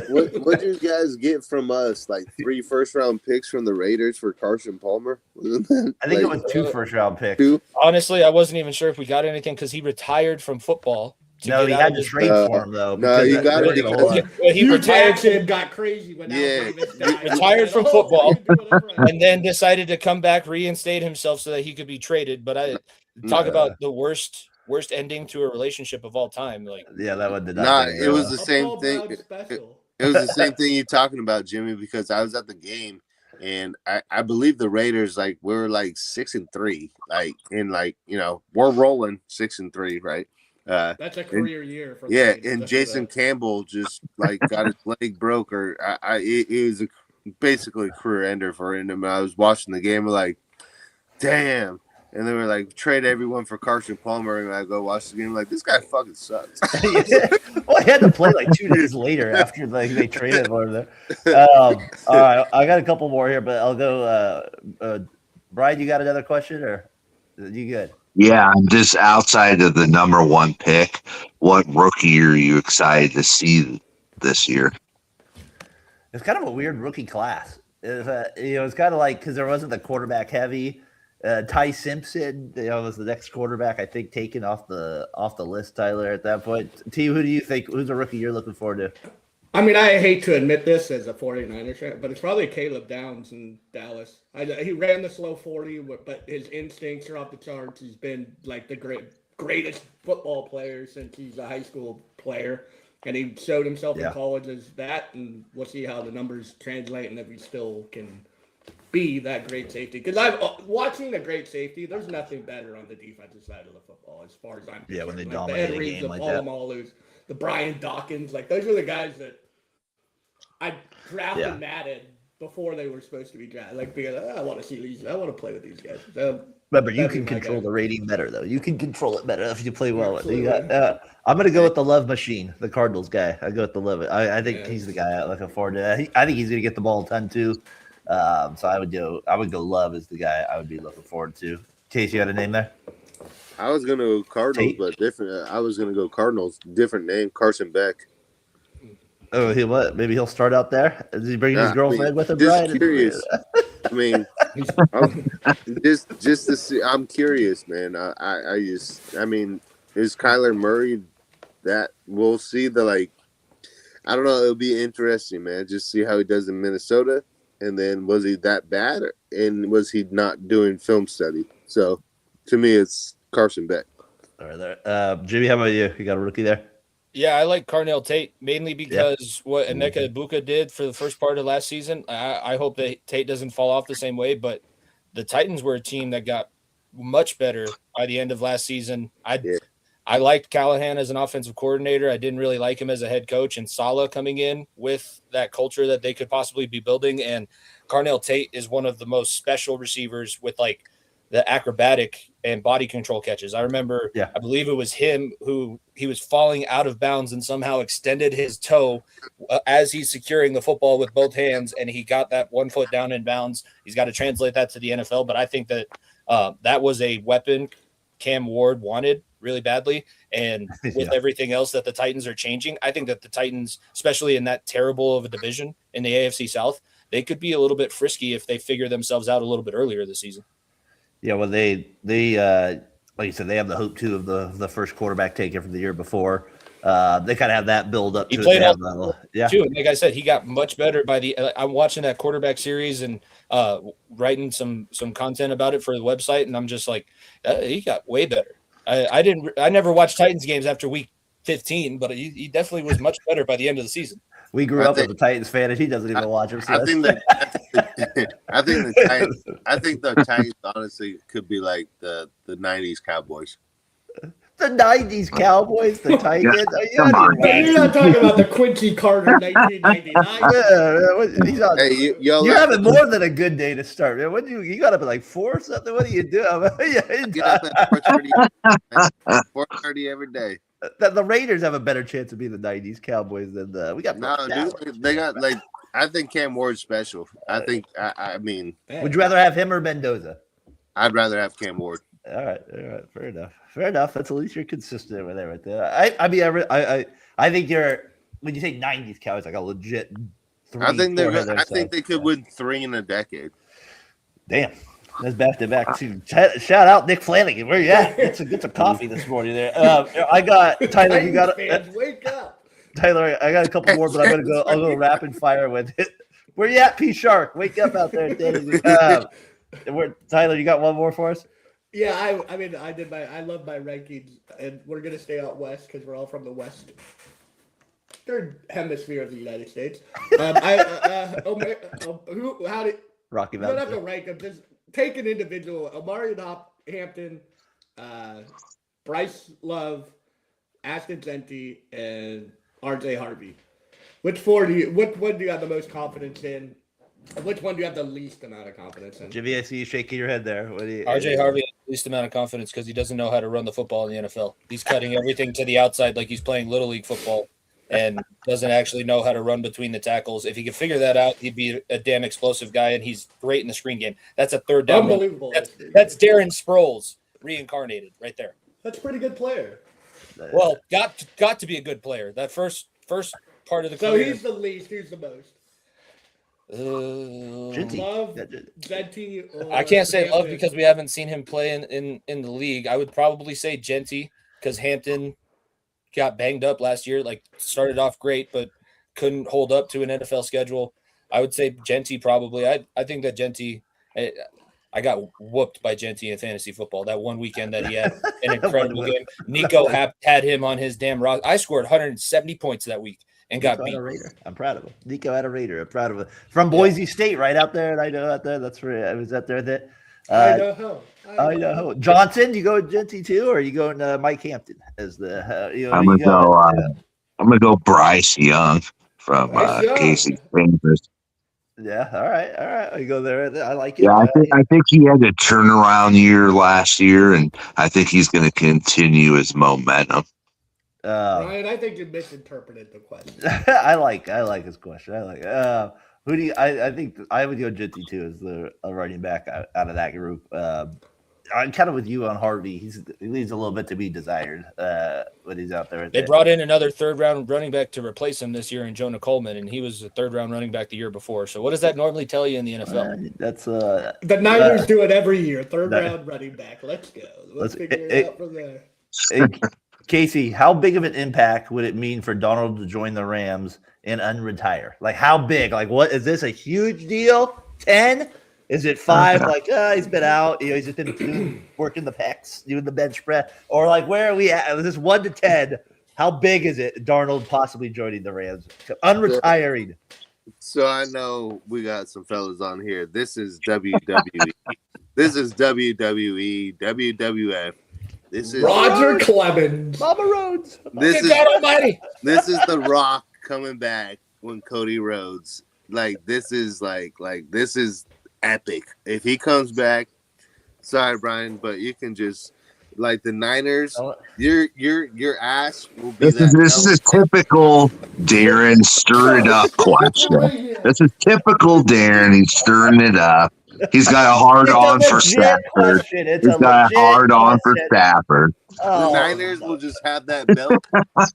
Bengals? What did you guys get from us? Like 3 first-round picks from the Raiders for Carson Palmer? Wasn't that? I think it was 2 first-round picks. 2? Honestly, I wasn't even sure if we got anything because he retired from football. No, he had to trade for him though. No, you got it. He retired and got crazy when retired from football, and then decided to come back, reinstate himself so that he could be traded. But I talk about the worst ending to a relationship of all time. Like, that one did not. It was the same thing. It was the same thing you're talking about, Jimmy, because I was at the game. And I believe the Raiders, like, we were like 6-3, like, in, like, we're rolling 6-3, right? That's a career year for and Jason Campbell just like got his leg broke, or it was basically a career ender for him. And I was watching the game, like, damn. And they were like, trade everyone for Carson Palmer, and I go watch the game, like, this guy fucking sucks. Well, he had to play like 2 days later after they traded for him there. All right, I got a couple more here, but I'll go. Brian, you got another question, or you good? Yeah, just outside of the number 1 pick, what rookie are you excited to see this year? It's kind of a weird rookie class. It's kind of like, because there wasn't the quarterback heavy. Ty Simpson, was the next quarterback, I think, taken off the list, Tyler, at that point. T, who do you think, who's a rookie you're looking forward to? I mean, I hate to admit this as a 49ers fan, but it's probably Caleb Downs in Dallas. He ran the slow 40, but his instincts are off the charts. He's been like the greatest football player since he's a high school player. And he showed himself in college as that, and we'll see how the numbers translate and if he still can be that great safety. Because watching a great safety, there's nothing better on the defensive side of the football as far as I'm concerned. Yeah, when they dominate a game like that. The Brian Dawkins, like, those are the guys that I drafted Madden before they were supposed to be drafted. Like, because I want to see these, I want to play with these guys. Remember, you can control the rating better, though. You can control it better if you play well with it. I'm going to go with the Love Machine, the Cardinals guy. I go with the Love. I think he's the guy I'm looking forward to. I think he's going to get the ball a ton, too. So I would go Love as the guy I would be looking forward to. Case, you got a name there? I was going to go Cardinals, but different. I was going to go Cardinals, different name, Carson Beck. Oh, what? Maybe he'll start out there. Is he bringing his girlfriend with him? Just curious. I mean, just to see. I'm curious, man. I mean, is Kyler Murray that? We'll see. I don't know. It'll be interesting, man. Just see how he does in Minnesota, and then was he that bad, and was he not doing film study? So, to me, it's Carson Beck. All right, there. Jimmy, how about you? You got a rookie there? Yeah, I like Carnell Tate mainly because what Emeka Egbuka did for the first part of last season. I hope that Tate doesn't fall off the same way, but the Titans were a team that got much better by the end of last season. I liked Callahan as an offensive coordinator. I didn't really like him as a head coach, and Saleh coming in with that culture that they could possibly be building. And Carnell Tate is one of the most special receivers with the acrobatic and body control catches. I remember, I believe it was him who he was falling out of bounds and somehow extended his toe as he's securing the football with both hands, and he got that 1 foot down in bounds. He's got to translate that to the NFL, but I think that that was a weapon Cam Ward wanted really badly. And with everything else that the Titans are changing, I think that the Titans, especially in that terrible of a division in the AFC South, they could be a little bit frisky if they figure themselves out a little bit earlier this season. Yeah, well, they like you said, they have the hope too of the first quarterback taken from the year before. They kind of have that build up. He played all too, and like I said, he got much better by the. I'm watching that quarterback series and writing some content about it for the website, and I'm just like, he got way better. I never watched Titans games after week 15, but he definitely was much better by the end of the season. We grew up as a Titans fan, and he doesn't even watch them. So I think the Titans honestly could be like the 90s Cowboys. The 90s Cowboys, the Titans. You're not talking about the Quincy Carter 1999. You're having more than a good day to start, man. What you got up at 4 or something? What do you do? Get up at 4:30. 4:30 every day. The Raiders have a better chance of being the 90s Cowboys than we got. No, dude, they got I think Cam Ward's special. I mean, would you rather have him or Mendoza? I'd rather have Cam Ward. All right, fair enough. That's at least you're consistent with that right there. I think you're when you say 90s Cowboys, like a legit. I think they could win 3 in a decade. Damn. That's back to back too. Shout out Nick Flanagan. Where you at? Get some coffee this morning there. I got Tyler. You got wake up, Tyler. I got a couple more, but I'll go rapid fire with it. Where you at, P Shark? Wake up out there, Tyler. You got one more for us? Yeah, I mean, I love my rankings, and we're gonna stay out west because we're all from the west. Third hemisphere of the United States. Rocky Mountain? You don't have to rank them. Just take an individual. Amari Hampton, Bryce Love, Ashton Zenti, and RJ Harvey. Which one do you have the most confidence in? Which one do you have the least amount of confidence in? Jimmy, I see you shaking your head there. RJ Harvey has the least amount of confidence because he doesn't know how to run the football in the NFL. He's cutting everything to the outside like he's playing Little League football and doesn't actually know how to run between the tackles. If he could figure that out, he'd be a damn explosive guy, and he's great in the screen game. That's a third down. Unbelievable. That's Darren Sproles reincarnated right there. That's a pretty good player. Well, got to be a good player. That first part of the career. So he's the least. Who's the most? Love, Genty. I can't say Love because we haven't seen him play in the league. I would probably say Genty because Hampton got banged up last year. Started off great, but couldn't hold up to an NFL schedule. I would say Genty probably. I think that Genty. I got whooped by Genty in fantasy football that one weekend that he had an incredible game. Nico had him on his damn roster. I scored 170 points that week. And got beat. I'm proud of him. Nico had a Raider. I'm proud of him. From Boise State, right out there. And I know out there. That's where I was out there. That I know. Johnson, you go with Genty too, or are you going Mike Hampton as the? I'm gonna go Bryce Young from Casey Rangers. Yeah, all right. I go there. I like it. Yeah, I think he had a turnaround year last year, and I think he's going to continue his momentum. Ryan, I think you misinterpreted the question. I like his question. I like who do you, I think I would go Jitty too as the running back out of that group. I'm kind of with you on Harvey. He leaves a little bit to be desired when he's out there. They brought in another third-round running back to replace him this year in Jonah Coleman, and he was a third-round running back the year before. So what does that normally tell you in the NFL? That's the Niners do it every year. Third-round running back. Let's go. Let's figure it out from there. Casey, how big of an impact would it mean for Donald to join the Rams and unretire? Like, how big? Like, what is this a huge deal? 10? Is it 5? Like, he's been out. He's just been working the pecs, doing the bench press. Or, like, where are we at? Is this 1 to 10? How big is it, Darnold possibly joining the Rams? Unretiring. So I know we got some fellas on here. This is WWE. This is WWE, WWF. This is Roger Clemens. Mama Rhodes. This is God Almighty. This is The Rock coming back when Cody Rhodes. Like this is this is epic. If he comes back, sorry Brian, but you can just like the Niners. Your ass will be. This is a typical Darren stir it up question. This is typical Darren. He's stirring it up. He's got a hard on for Stafford. He's got a hard on for Stafford. The Niners will just have that belt,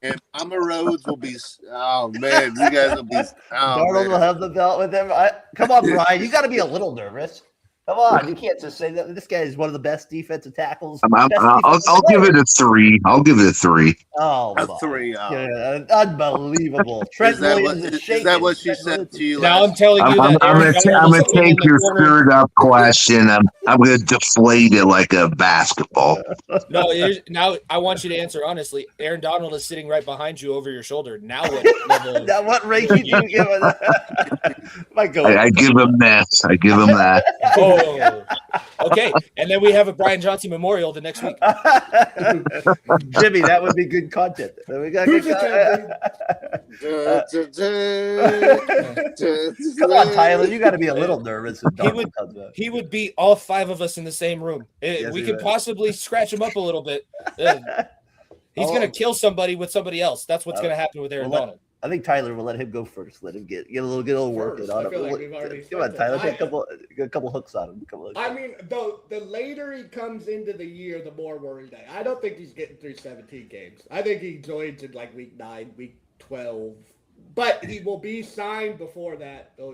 and Mama Rhodes will be. Oh man, you guys will be. Darnold will have the belt with him. Come on, Brian, you got to be a little nervous. Come on, you can't just say that. This guy is one of the best defensive tackles. I'll give it a 3. I'll give it a 3. Oh, a 3. Oh. Yeah, unbelievable. Trent Williams is that what she said to you? Now I'm telling you I'm gonna take your stirred up question. I'm gonna deflate it like a basketball. No, now I want you to answer honestly. Aaron Donald is sitting right behind you over your shoulder. Now what level? Now what ranking do you give it? I give him this. I give him that. Oh, okay. And then we have a Brian Johnson Memorial the next week. Jimmy, that would be good content. We got good Come on, Tyler. You got to be a little nervous. He would beat all 5 of us in the same room. We could possibly scratch him up a little bit. He's going to kill somebody with somebody else. That's what's going to happen with Aaron Donald. I think Tyler will let him go first. Let him get a little work in on him. Come on, Tyler. Get a couple hooks on him. I mean, the later he comes into the year, the more worried I. I don't think he's getting through 17 games. I think he joins in like week 9, week 12. But he will be signed before that. They'll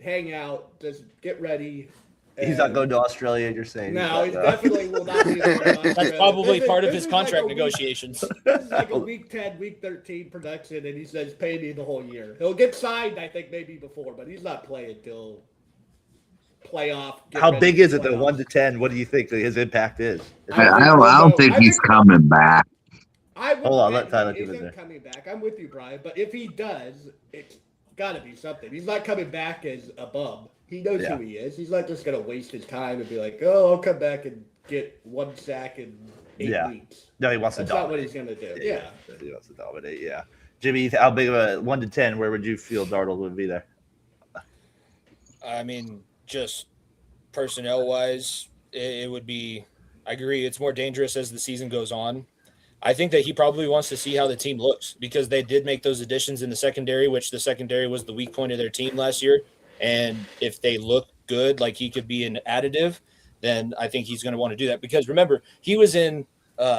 hang out, just get ready. He's not going to Australia, you're saying? No, he definitely will not be going to Australia. That's probably part of his contract negotiations. This is like a week 10, week 13 production, and he says, pay me the whole year. He'll get signed, I think, maybe before, but he's not playing until playoff. How big is it, though, 1 to 10? What do you think his impact is? I don't think he's coming back. Hold on, let Tyler give it there. Coming back. I'm with you, Brian, but if he does, it's got to be something. He's not coming back as a bum. He knows who he is. He's not just going to waste his time and be like, oh, I'll come back and get 1 sack in 8 weeks. No, he wants to dominate. That's not what he's going to do. Yeah. He wants to dominate, yeah. Jimmy, how big of a 1 to 10, where would you feel Darnold would be there? I mean, just personnel-wise, it would be – I agree. It's more dangerous as the season goes on. I think that he probably wants to see how the team looks because they did make those additions in the secondary, which the secondary was the weak point of their team last year. And if they look good, like he could be an additive, then I think he's going to want to do that. Because remember, he was in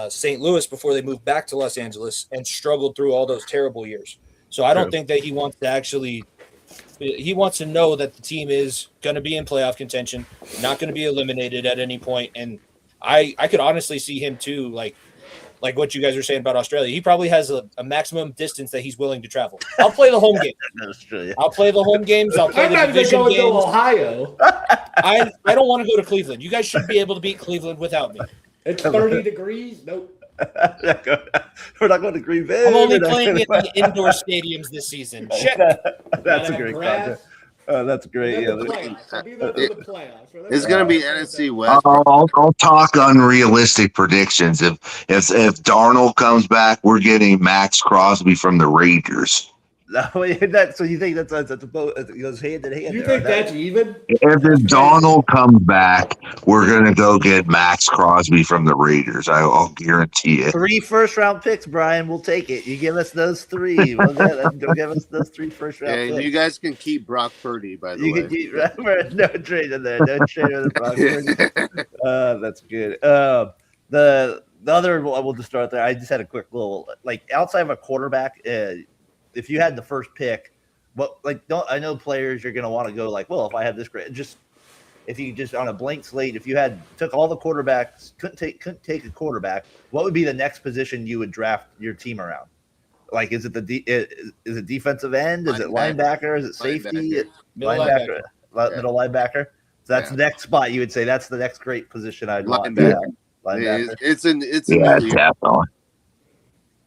St. Louis before they moved back to Los Angeles and struggled through all those terrible years. So I don't think that he wants to actually – he wants to know that the team is going to be in playoff contention, not going to be eliminated at any point. And I could honestly see him too, like what you guys are saying about Australia. He probably has a maximum distance that he's willing to travel. I'll play the home game. I'll play the home games. I'll play the division games. To Ohio. I don't want to go to Cleveland. You guys should be able to beat Cleveland without me. It's 30 degrees. Nope. We're not going to Green Bay. I'm only playing in the indoor stadiums this season. Check. That's a great contract. Oh, that's great. Yeah. It's going to be NFC West. I'll talk unrealistic predictions. If Darnold comes back, we're getting Max Crosby from the Rangers. No, so you think that's a both? It goes hand in hand. You think that's even? If Donald comes back, we're gonna go get Max Crosby from the Raiders. I'll guarantee it. 3 first-round picks, Brian. We'll take it. You give us those 3. Go give us those 3 first-round picks. And you guys can keep Brock Purdy, by the way. Can keep no trade in there. No trade in the Brock Purdy. That's good. The other, we'll just start there. I just had a quick little, like, outside of a quarterback, if you had the first pick, I know players you're going to want to go like, well, if I have this great, just if you just on a blank slate, if you took all the quarterbacks, couldn't take a quarterback, what would be the next position you would draft your team around? Like, is it is it defensive end? Is it linebacker? Is it safety? Linebacker. Middle linebacker. So that's the next spot you would say that's the next great position I'd want. Linebacker. It's definitely.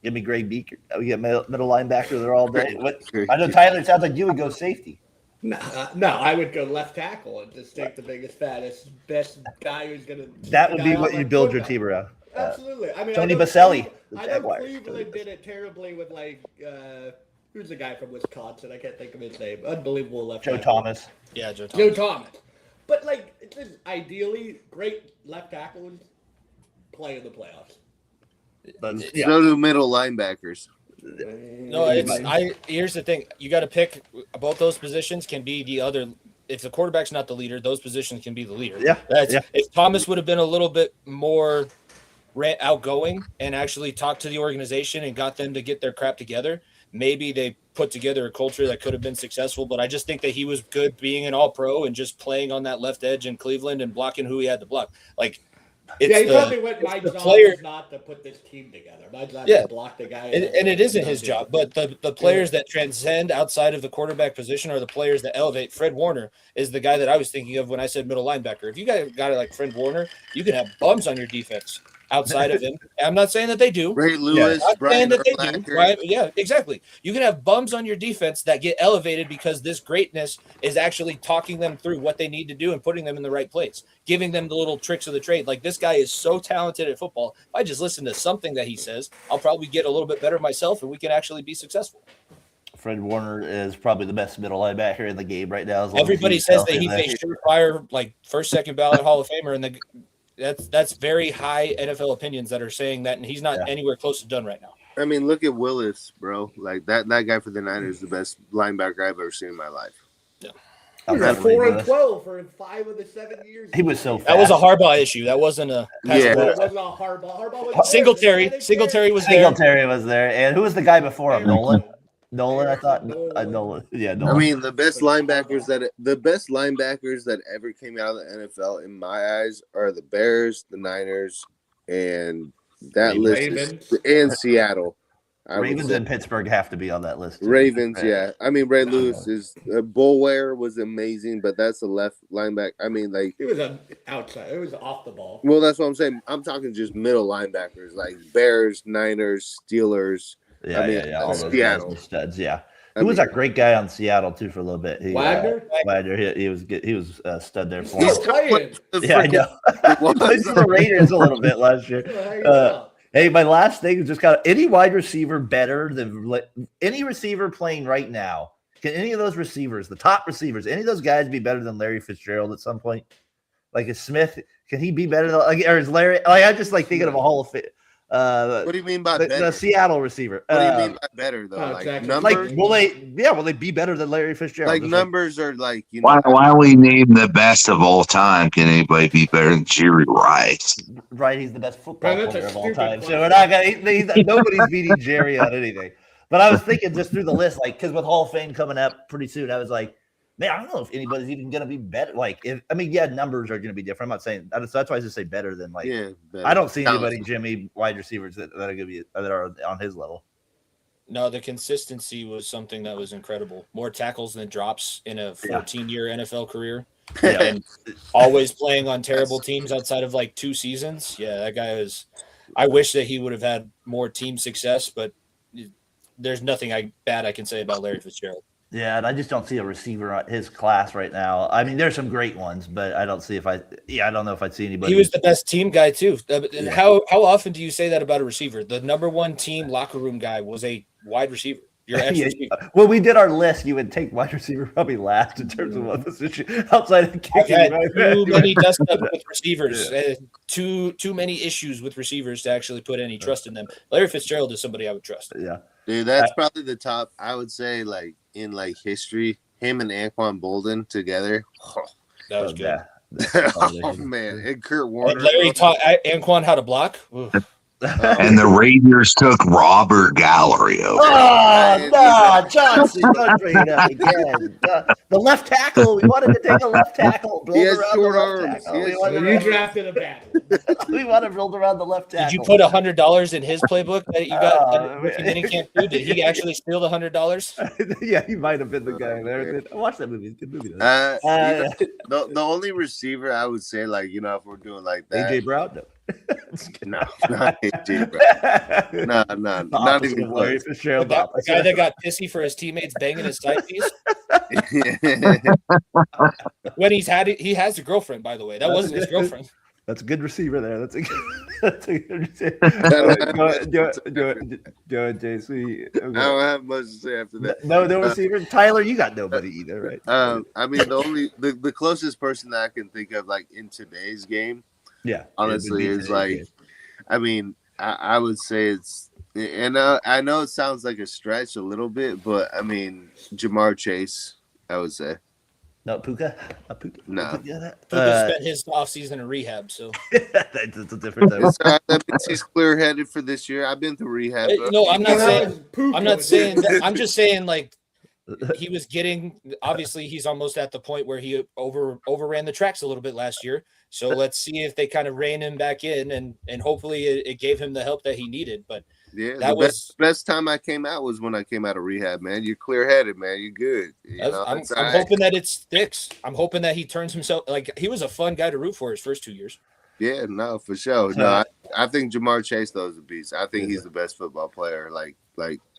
Give me Greg Beaker. We get middle linebacker there all day. I know, Tyler, it sounds like you would go safety. No, I would go left tackle and just take the biggest, fattest, best guy who's going to. That would be what you build your team around. Absolutely. I mean, Tony Baselli. I know Cleveland did it terribly with, like, who's the guy from Wisconsin? I can't think of his name. Unbelievable left tackle. Joe Thomas. Yeah, Joe Thomas. But, like, it's just ideally, great left tackles play in the playoffs. So do middle linebackers. No, here's the thing. You got to pick both those positions can be the other. If the quarterback's not the leader, those positions can be the leader. Yeah. If Thomas would have been a little bit more outgoing and actually talked to the organization and got them to get their crap together, maybe they put together a culture that could have been successful. But I just think that he was good being an all-pro and just playing on that left edge in Cleveland and blocking who he had to block. Like, he probably went, my job is not to put this team together. My job is to block the guy. And it isn't his job. But the players that transcend outside of the quarterback position are the players that elevate. Fred Warner is the guy that I was thinking of when I said middle linebacker. If you got a guy like Fred Warner, you can have bums on your defense outside of him. I'm not saying that they do. Ray Lewis, Brian Urlacher. Yeah, exactly. You can have bums on your defense that get elevated because this greatness is actually talking them through what they need to do and putting them in the right place, giving them the little tricks of the trade. Like, this guy is so talented at football. If I just listen to something that he says, I'll probably get a little bit better myself and we can actually be successful. Fred Warner is probably the best middle linebacker in the game right now. Everybody says that he's a surefire, like, first, second ballot Hall of Famer, and that's very high NFL opinions that are saying that, and he's not anywhere close to done right now. I mean, look at Willis, bro. Like, that guy for the Niners is the best linebacker I've ever seen in my life. Yeah. He was 4-12 for 5 of the 7 years. He was so fast. That was a Harbaugh issue. That wasn't a it wasn't a Harbaugh. Harbaugh was Singletary was there. Singletary was there. And who was the guy before him? Nolan, I thought. Nolan. Yeah, Nolan. I mean, the best linebackers that ever came out of the NFL, in my eyes, are the Bears, the Niners, and that list and Seattle. Ravens and Pittsburgh have to be on that list. Ravens, yeah. I mean, Ray Lewis is Bullware was amazing, but that's a left linebacker. I mean, like, it was an outside. It was off the ball. Well, that's what I'm saying. I'm talking just middle linebackers, like Bears, Niners, Steelers. All those Seattle studs. Yeah, who was that great guy on Seattle too for a little bit? Wagner. Wagner. He was good. He was a stud there for He's him. playing. Yeah, I know. He played for the Raiders a little bit last year. Hey, my last thing is just kind of any wide receiver better than any receiver playing right now. Can any of those receivers, the top receivers, any of those guys be better than Larry Fitzgerald at some point? Like, is Smith? Can he be better than? Or is Larry? Like, I'm just like thinking of a Hall of Fame. What do you mean by better? The Seattle receiver. What do you mean by better though? Like exactly. numbers? Like, will they be better than Larry Fitzgerald? Like numbers are like, you know. Why don't we name the best of all time? Can anybody be better than Jerry Rice? Right, he's the best football player of all time. So we're not gonna. Nobody's beating Jerry on anything. But I was thinking just through the list, like, because with Hall of Fame coming up pretty soon, I was like, man, I don't know if anybody's even going to be better. Like, numbers are going to be different. I'm not saying so that's why I just say better than like. Yeah, better. I don't see anybody, Jimmy, wide receivers that are going to be that are on his level. No, the consistency was something that was incredible. More tackles than drops in a 14-year NFL career. Yeah, and always playing on terrible teams outside of like 2 seasons. Yeah, that guy was. I wish that he would have had more team success, but there's nothing bad I can say about Larry Fitzgerald. Yeah, and I just don't see a receiver at his class right now. I mean, there's some great ones, but I don't see I don't know if I'd see anybody. He was the best team guy too. How often do you say that about a receiver? The number one team locker room guy was a wide receiver. Your when we did our list, you would take wide receiver probably last in terms of what position outside of kicking. I've had too many dust ups with receivers. Too many issues with receivers to actually put any trust in them. Larry Fitzgerald is somebody I would trust. Yeah, dude, that's probably the top. I would say, like in like history, him and Anquan Bolden together. That was good. Oh man, and Kurt Warner. Larry taught Anquan how to block. And the Raiders took Robert Gallery over. Oh, no, Johnson, don't bring it up again. The left tackle, we wanted to take a left tackle. He has short arms. You drafted a bad. We want to build around the left tackle. Did you put $100 in his playbook that you got rookie minicamp too? Did he actually steal the $100? Yeah, he might have been the guy there. I watched that movie. It's a good movie. The only receiver I would say, like, you know, if we're doing like that, AJ Brown. No, not AJ Brown. No, not even close. The guy that got pissy for his teammates banging his side piece. When he has a girlfriend, by the way. That wasn't his girlfriend. That's a good receiver there. That's a good receiver. Go ahead, JC. I don't have much to say after that. No receiver. Tyler, you got nobody either, right? I mean, the closest person that I can think of, like in today's game, yeah, honestly, is like, I mean, I would say it's, and I know it sounds like a stretch a little bit, but I mean, Jamar Chase, I would say. No, Puka? No. Puka spent his offseason in rehab, so. That's a different type. That means he's clear-headed for this year. I've been through rehab. No, I'm not saying that. I'm just saying, like, he was getting, obviously, he's almost at the point where he overran the tracks a little bit last year. So let's see if they kind of rein him back in, and hopefully it gave him the help that he needed. But yeah, the best time I came out was when I came out of rehab, man. You're clear-headed, man. You're good. I'm hoping that it sticks. I'm hoping that he turns himself, like, he was a fun guy to root for his first 2 years. Yeah, no, for sure. No, I think Jamar Chase, though, is a beast. I think he's the best football player. Like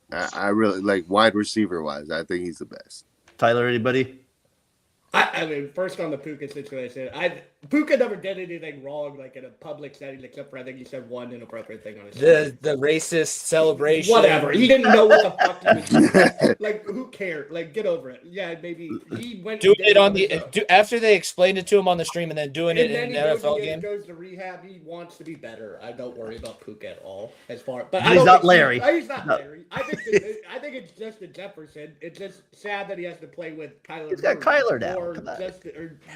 I really, like, wide receiver-wise, I think he's the best. Tyler, anybody? I mean, first on the Puka situation, Puka never did anything wrong, like in a public setting, except for I think he said one inappropriate thing on his the racist celebration. Whatever. He didn't know what the fuck he was doing. Like, who cared? Like, get over it. Yeah, maybe he went doing it on after they explained it to him on the stream, and then doing it in an NFL game. He goes to rehab. He wants to be better. I don't worry about Puka at all. But he's not Larry. He's not Larry. I think it's Justin Jefferson. It's just sad that he has to play with Kyler. He's got Kyler now. Or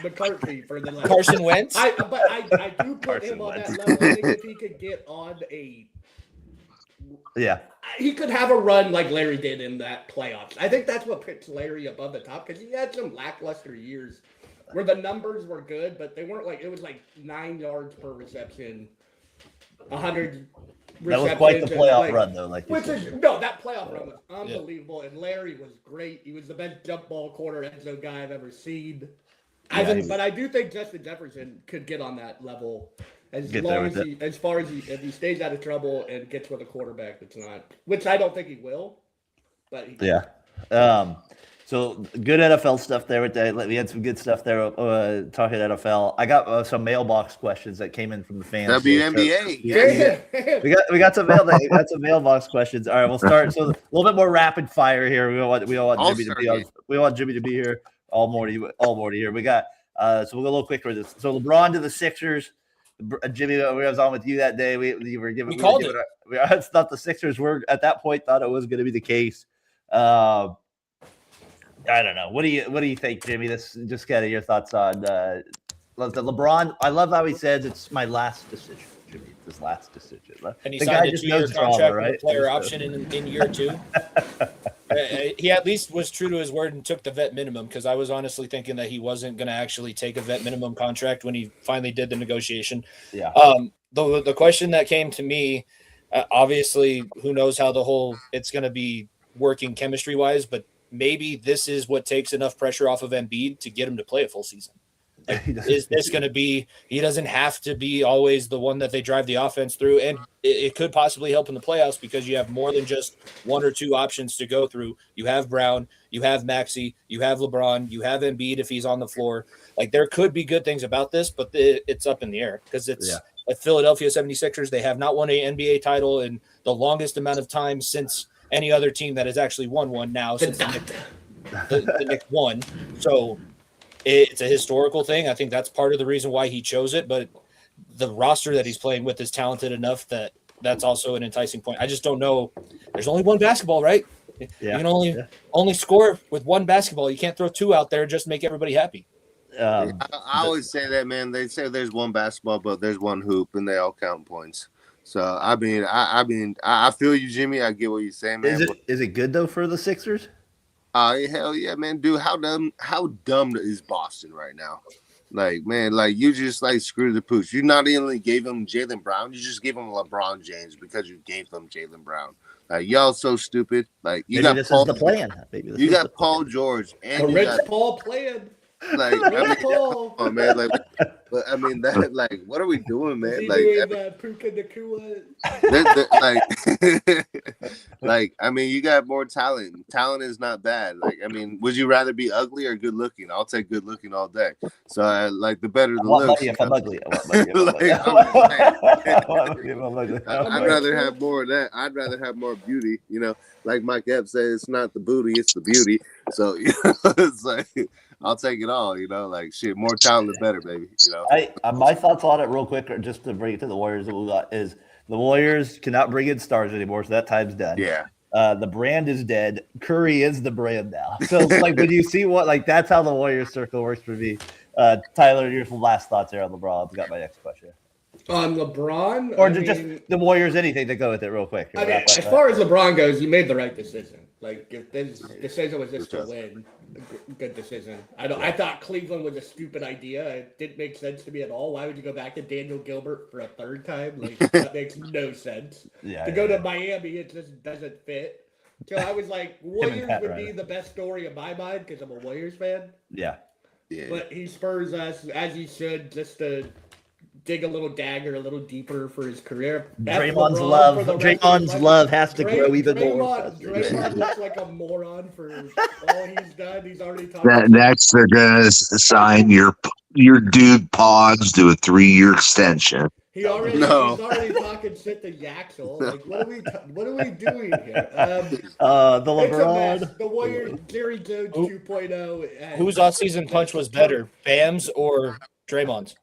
McCarthy for the Carson Wentz. I do put him on that level. I think if he could get on he could have a run like Larry did in that playoffs. I think that's what puts Larry above the top, because he had some lackluster years where the numbers were good, but they weren't like, it was like 9 yards per reception, 100 receptions. That was quite the playoff run, though. That playoff run was unbelievable, and Larry was great. He was the best jump ball corner end zone guy I've ever seen. But I do think Justin Jefferson could get on that level if he stays out of trouble and gets with a quarterback that's not, which I don't think he will. But so good NFL stuff there with that. We had some good stuff there talking NFL. I got some mailbox questions that came in from the fans. WNBA. We got some mailbox questions. All right, we'll start. So a little bit more rapid fire here. We don't want Jimmy to be on. We want Jimmy to be here all morning here. We got so we'll go a little quicker with this. So LeBron to the Sixers. Jimmy, we was on with you that day. We called it. I thought the Sixers were at that point thought it was going to be the case. I don't know. What do you think, Jimmy? This just kind of your thoughts on the LeBron. I love how he says it's my last decision, Jimmy. It's his last decision. And he signed a 2-year contract with a player option in year 2. He at least was true to his word and took the vet minimum, because I was honestly thinking that he wasn't going to actually take a vet minimum contract when he finally did the negotiation. Yeah. The question that came to me, obviously, who knows how it's going to be working chemistry wise, but maybe this is what takes enough pressure off of Embiid to get him to play a full season. Like, is this going to be – he doesn't have to be always the one that they drive the offense through, and it could possibly help in the playoffs because you have more than just 1 or 2 options to go through. You have Brown, you have Maxey, you have LeBron, you have Embiid if he's on the floor. Like, there could be good things about this, but it's up in the air because it's – at Philadelphia 76ers, they have not won an NBA title in the longest amount of time since – any other team that has actually won one now since the Knicks won. So it's a historical thing. I think that's part of the reason why he chose it. But the roster that he's playing with is talented enough that that's also an enticing point. I just don't know. There's only one basketball, right? Yeah. You can only score with one basketball. You can't throw two out there and just make everybody happy. I always say that, man. They say there's one basketball, but there's one hoop, and they all count points. So I feel you, Jimmy. I get what you're saying, man. Is it good though for the Sixers? Hell yeah, man, dude. How dumb is Boston right now? Like, man, like you just like screw the pooch. You not only gave him Jaylen Brown, you just gave him LeBron James because you gave them Jaylen Brown. Like y'all so stupid. Like you got this is the plan. You got Paul George and Rich Paul plan. Like, I mean, come on, man. Like, but I mean, that, like, what are we doing, man? Like, Puka Nacua. Like, I mean, you got more talent. Talent is not bad. Like, I mean, would you rather be ugly or good looking? I'll take good looking all day. So, like, the better the looks. If I'm ugly, I'd rather have more of that. I'd rather have more beauty. You know, like Mike Epps says, it's not the booty, it's the beauty. So, you know, it's like. I'll take it all, you know, like shit, more talent the better, baby. You know, my thoughts on it real quick, just to bring it to the Warriors that we got is the Warriors cannot bring in stars anymore, so that time's done. Yeah. The brand is dead. Curry is the brand now. So it's like when you see that's how the Warriors circle works for me. Tyler, your last thoughts there on LeBron. I've got my next question. On LeBron? Or just the Warriors, anything to go with it real quick. I mean, as far as LeBron goes, you made the right decision. Like, if this decision was just to win, good decision. I thought Cleveland was a stupid idea. It didn't make sense to me at all. Why would you go back to Daniel Gilbert for a third time? Like, that makes no sense. To to Miami, it just doesn't fit. So I was like, Warriors would be the best story in my mind because I'm a Warriors fan. Yeah. But he spurs us, as he should, just to dig a little dagger a little deeper for his career. Draymond's love has to grow even more. Draymond looks like a moron for all he's done. He's already talking. Next, they're gonna sign your dude Pods to a 3-year extension. He's already talking shit to Yaxel. Like, what are we doing here? The LeBron, the Warriors, Jerry Jones 2.0. Whose off-season punch was better, Bam's or Draymond's?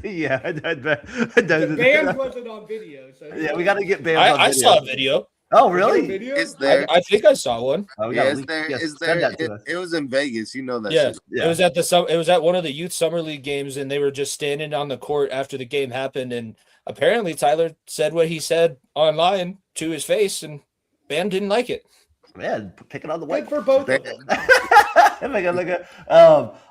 Yeah, Bam wasn't on video, so we got to get Bam. On I saw a video. Oh, really? Is there? I think I saw one. Is there? It was in Vegas. You know that. Yeah. It was at it was at one of the youth summer league games, and they were just standing on the court after the game happened, and apparently Tyler said what he said online to his face, and Bam didn't like it. Man, picking on the white for both of them.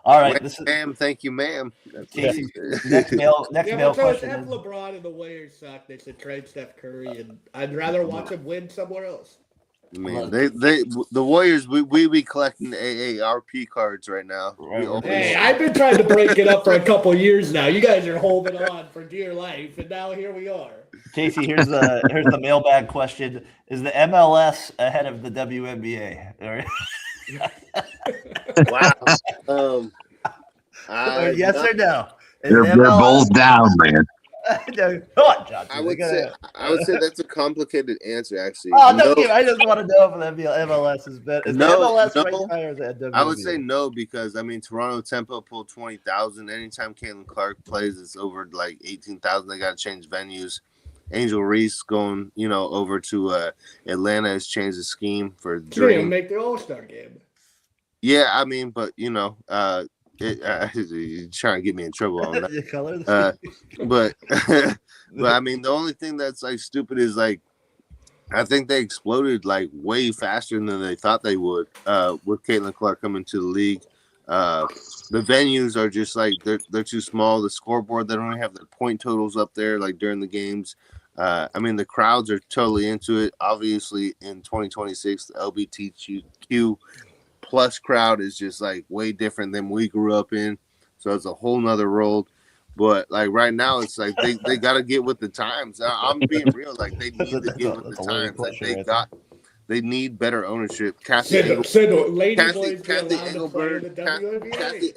All right, ma'am. Thank you, ma'am. Next mail question. If LeBron and the Warriors suck, they should trade Steph Curry, and I'd rather watch him win somewhere else. I mean, the Warriors, we be collecting AARP cards right now. Hey, I've been trying to break it up for a couple years now. You guys are holding on for dear life, and now here we are. Casey, here's the mailbag question: is the MLS ahead of the WNBA? Wow. Yes or no? They're both down, man. Come on, John. I would say that's a complicated answer, actually. I just want to know if the MLS is better. Is MLS ranked higher or is the WNBA? I would say no because I mean Toronto Tempo pulled 20,000. Anytime Caitlin Clark plays, it's over like 18,000. They got to change venues. Angel Reese going, over to Atlanta has changed the scheme for Dream. Make their All-Star game. Yeah, I mean, but you're trying to get me in trouble on that. But I mean, the only thing that's like stupid is like, I think they exploded like way faster than they thought they would with Caitlin Clark coming to the league. The venues are just like they're too small. The scoreboard, they don't even have the point totals up there like during the games. I mean, the crowds are totally into it. Obviously, in 2026, the LGBTQ plus crowd is just like way different than we grew up in. So it's a whole nother world. But like right now, it's like they got to get with the times. I'm being real. Like they need to get with the times. Like they need better ownership. Kathy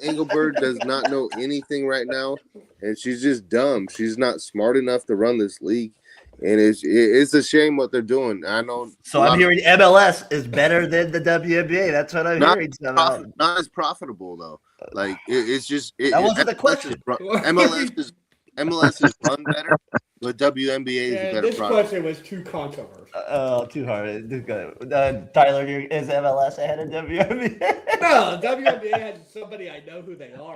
Engelberg does not know anything right now, and she's just dumb. She's not smart enough to run this league. And it's a shame what they're doing. I know. So I'm hearing MLS is better than the WNBA. That's what I'm hearing. Not as profitable though. Like it's just that wasn't the question. MLS is run better, but WNBA is a better this product. question was too controversial. Too hard. Tyler, is MLS ahead of WNBA? No, WNBA has somebody I know who they are.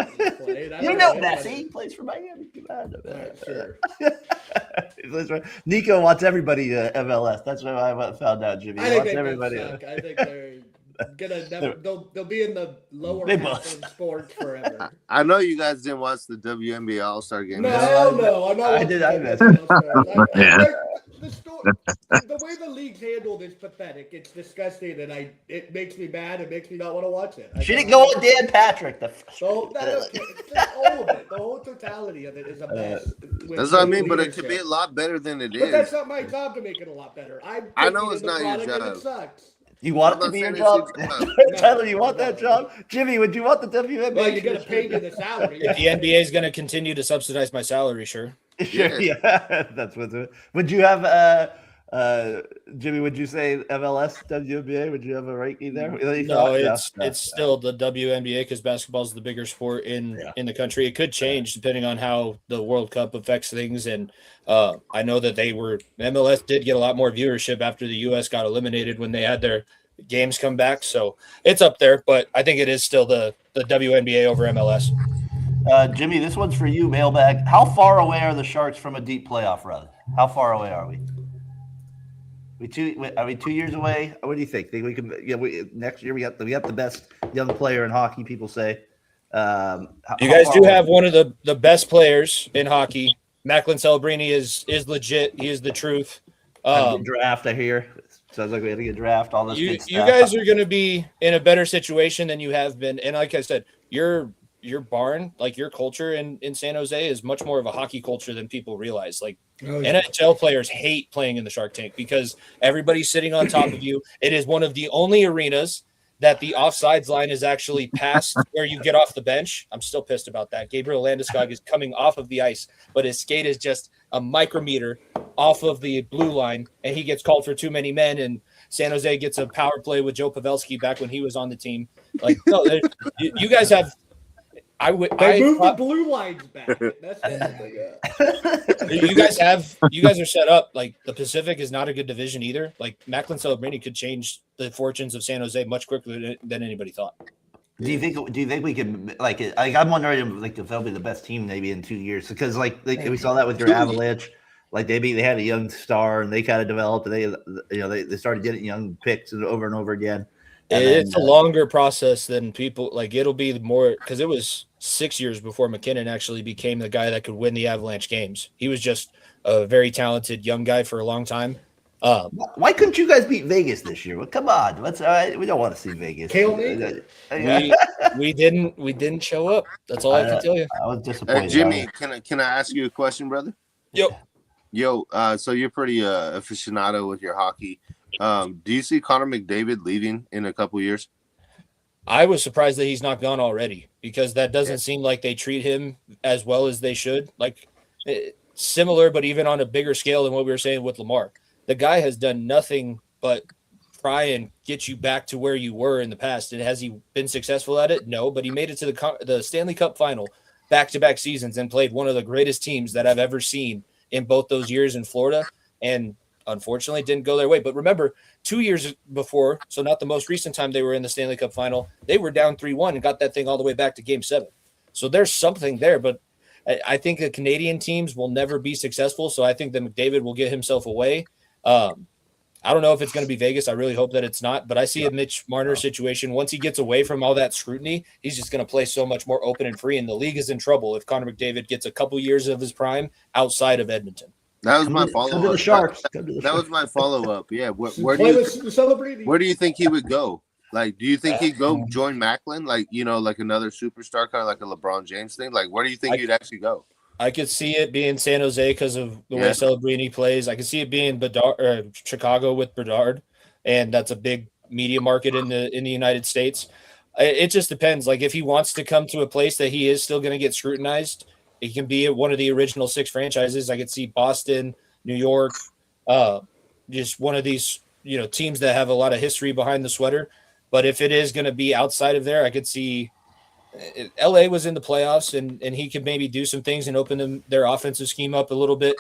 You know Messi. He plays for Miami. Sure. Nico wants everybody to MLS. That's what I found out, Jimmy. I think everybody. I think they're gonna they'll be in the lower half of sports forever. I know you guys didn't watch the WNBA All-Star game. No, I'm not. I did. I missed it. The way the league's handled is pathetic. It's disgusting, and it makes me mad. It makes me not want to watch it. She didn't go on Dan Patrick. All of it, the whole totality of it is a mess. That's what I mean, but it could be a lot better than it is. But that's not my job to make it a lot better. I know it's not your job. It sucks. You want it to be your job? Tyler, you want that job? Jimmy, would you want the WNBA? Well, you're going to pay me the salary. If the NBA is going to continue to subsidize my salary, sure. Sure, yeah. That's what's it. Would you have Jimmy, would you say MLS, WNBA? Would you have a ranking there? No, it's still the WNBA because basketball is the bigger sport in the country. It could change depending on how the World Cup affects things. And I know that MLS did get a lot more viewership after the U.S. got eliminated when they had their games come back. So it's up there, but I think it is still the WNBA over MLS. Jimmy, this one's for you, mailbag. How far away are the Sharks from a deep playoff run? How far away are we? Are we 2 years away? What do you think? Think we can? Yeah, next year we got the best young player in hockey. People say. You guys do have one of the best players in hockey. Macklin Celebrini is legit. He is the truth. Draft, I hear. Sounds like we had to get draft. All this. You guys are going to be in a better situation than you have been. And like I said, your barn, like your culture in San Jose, is much more of a hockey culture than people realize. Like NHL players hate playing in the Shark Tank because everybody's sitting on top of you. It is one of the only arenas that the offsides line is actually past where you get off the bench. I'm still pissed about that. Gabriel Landeskog is coming off of the ice, but his skate is just a micrometer off of the blue line, and he gets called for too many men, and San Jose gets a power play with Joe Pavelski back when he was on the team. Like, no, you guys have – They moved the blue lines back. That's you guys are set up. Like, the Pacific is not a good division either. Like, Macklin Celebrini could change the fortunes of San Jose much quicker than anybody thought. Do you think we could like I'm wondering like if they'll be the best team maybe in 2 years because like we saw that with your Avalanche, like they had a young star and they kind of developed and they started getting young picks over and over again. It's a longer process than people like. It'll be more because it was 6 years before McKinnon actually became the guy that could win the Avalanche games. He was just a very talented young guy for a long time. Why couldn't you guys beat Vegas this year? Well, come on, we don't want to see Vegas. We didn't show up. That's all I can tell you. I was disappointed. Jimmy, can I ask you a question, brother? Yo, so you're pretty aficionado with your hockey. Do you see Connor McDavid leaving in a couple years? I was surprised that he's not gone already because that doesn't seem like they treat him as well as they should. Like similar, but even on a bigger scale than what we were saying with Lamar. The guy has done nothing but try and get you back to where you were in the past. And has he been successful at it? No, but he made it to the Stanley Cup final back-to-back seasons and played one of the greatest teams that I've ever seen in both those years in Florida. And unfortunately didn't go their way. But remember, 2 years before, so not the most recent time they were in the Stanley Cup final, they were down 3-1 and got that thing all the way back to Game 7. So there's something there, but I think the Canadian teams will never be successful. So I think that McDavid will get himself away. I don't know if it's going to be Vegas. I really hope that it's not, but I see a Mitch Marner situation. Once he gets away from all that scrutiny, he's just going to play so much more open and free, and the league is in trouble if Connor McDavid gets a couple years of his prime outside of Edmonton. That was my follow-up. Come to the Sharks. That was my follow-up. Yeah. Where do you think he would go? Like, do you think he'd go join Macklin? Like, like another superstar, kind of like a LeBron James thing? Like, where do you think he'd actually go? I could see it being San Jose because of the way Celebrini plays. I could see it being Chicago with Bedard, and that's a big media market in the United States. It just depends. Like, if he wants to come to a place that he is still going to get scrutinized, it can be one of the original 6 franchises. I could see Boston, New York, just one of these, teams that have a lot of history behind the sweater. But if it is going to be outside of there, I could see LA was in the playoffs and he could maybe do some things and open their offensive scheme up a little bit.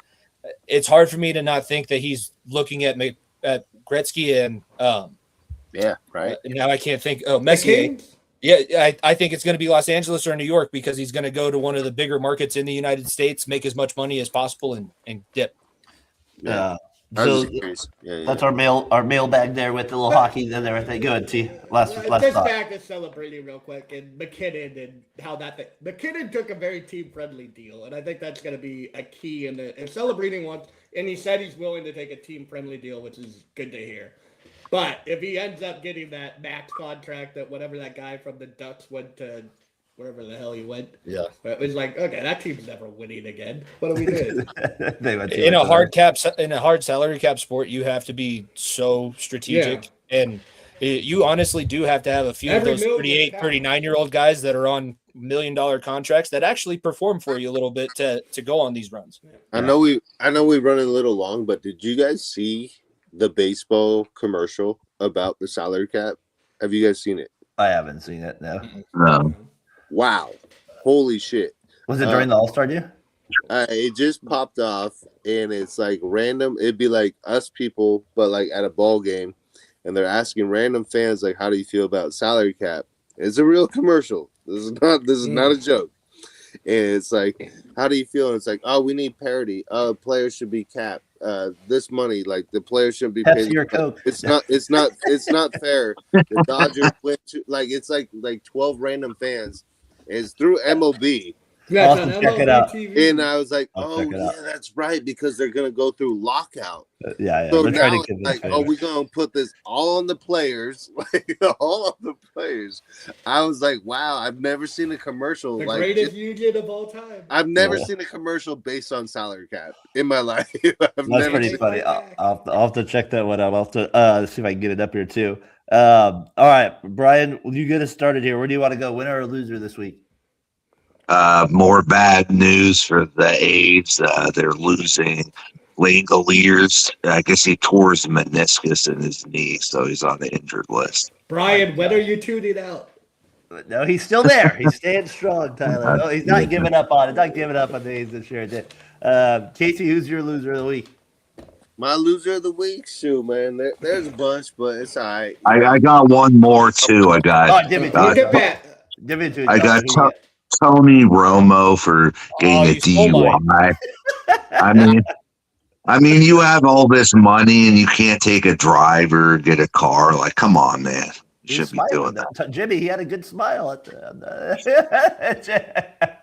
It's hard for me to not think that he's looking at Gretzky and yeah, right. Now I can't think. Oh, Messier. Yeah, I think it's going to be Los Angeles or New York because he's going to go to one of the bigger markets in the United States, make as much money as possible, and dip. Yeah. So that's our mailbag there with the little hockey and everything. Good, T. Last just thought. back to celebrating real quick and McKinnon and how that McKinnon took a very team friendly deal, and I think that's going to be a key in celebrating once. And he said he's willing to take a team friendly deal, which is good to hear. But if he ends up getting that max contract that whatever that guy from the Ducks went to, wherever the hell he went, it was like, okay, that team's never winning again. What are we doing? In a hard salary cap sport, you have to be so strategic, and you honestly do have to have a few of those 38, 39-year-old guys that are on $1 million contracts that actually perform for you a little bit to go on these runs. I know we running a little long, but did you guys see the baseball commercial about the salary cap? Have you guys seen it? I haven't seen it. No. Wow. Holy shit. Was it during the All-Star game? It just popped off and it's like random. It'd be like us people, but like at a ball game, and they're asking random fans like, how do you feel about salary cap? It's a real commercial. This is not a joke. And it's like, how do you feel? And it's like, oh, we need parity. Players should be capped. This money, like the players shouldn't be paid. It's not fair. The Dodgers went to it's like 12 random fans. It's through MLB. Yeah, check it out. TV. And I was like, that's right, because they're gonna go through lockout. Yeah. So now we're gonna put this all on the players, all on the players. I was like, wow, I've never seen a commercial the greatest union of all time. I've never seen a commercial based on salary cap in my life. That's pretty funny. I'll have to check that one out. I'll have to see if I can get it up here too. All right, Brian, will you get us started here? Where do you want to go, winner or loser this week? More bad news for the A's. They're losing Langoliers. I guess he tore his meniscus in his knee, so he's on the injured list. Brian, when are you tuning out? No, he's still there. He's staying strong, Tyler. No, he's not giving up on it. Not giving up on the A's this year. Casey, who's your loser of the week? My loser of the week, shoot, man. There's a bunch, but it's all right. I got one more too. I got Tony Romo for getting a DUI. I mean, you have all this money and you can't take a driver, get a car. Like, come on, man. You should be doing that. Jimmy, he had a good smile at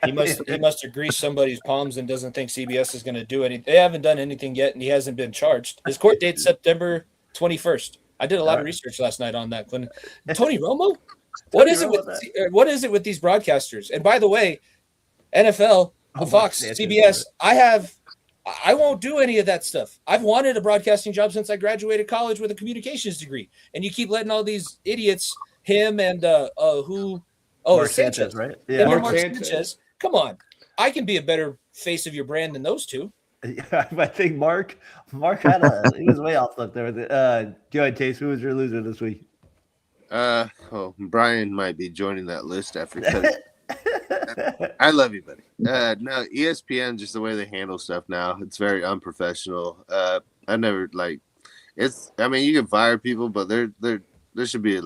He must have greased somebody's palms and doesn't think CBS is going to do anything. They haven't done anything yet, and he hasn't been charged. His court date's September 21st. I did a lot of research last night on that. Tony Romo? What is it with these broadcasters? And by the way, NFL, Fox, CBS, I won't do any of that stuff. I've wanted a broadcasting job since I graduated college with a communications degree. And you keep letting all these idiots, him and Mark Sanchez, right? Yeah, Mark Sanchez. Come on. I can be a better face of your brand than those two. Yeah, I think Mark had he was way off look there. Go ahead, Chase. Who was your loser this week? Brian might be joining that list after. I love you, buddy. No, ESPN, just the way they handle stuff now, it's very unprofessional. I never it's. I mean, you can fire people, but there should be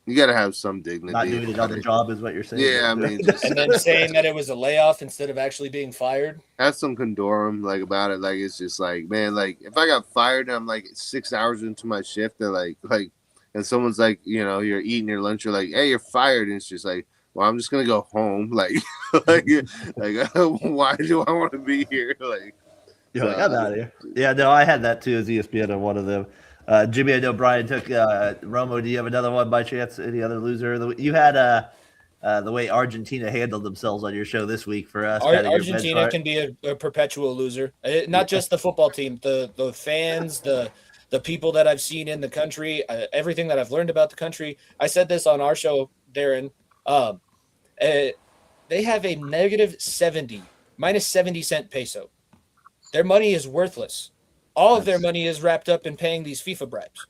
you got to have some dignity. Not doing another job is what you're saying. Yeah, I mean, and then saying that it was a layoff instead of actually being fired. Have some condorum about it. It's just man, if I got fired and I'm 6 hours into my shift and and someone's you're eating your lunch, you're hey, you're fired, and it's just well, I'm just gonna go home. Why do I want to be here? I'm out of here. Yeah, no, I had that too as ESPN on one of them. Jimmy, I know Brian took Romo. Do you have another one by chance? Any other loser? You had the way Argentina handled themselves on your show this week for us. Argentina can be a perpetual loser. Not just the football team, the fans, the people that I've seen in the country, everything that I've learned about the country. I said this on our show, Darren. They have a -70 cent peso. Their money is worthless. All of their money is wrapped up in paying these FIFA bribes.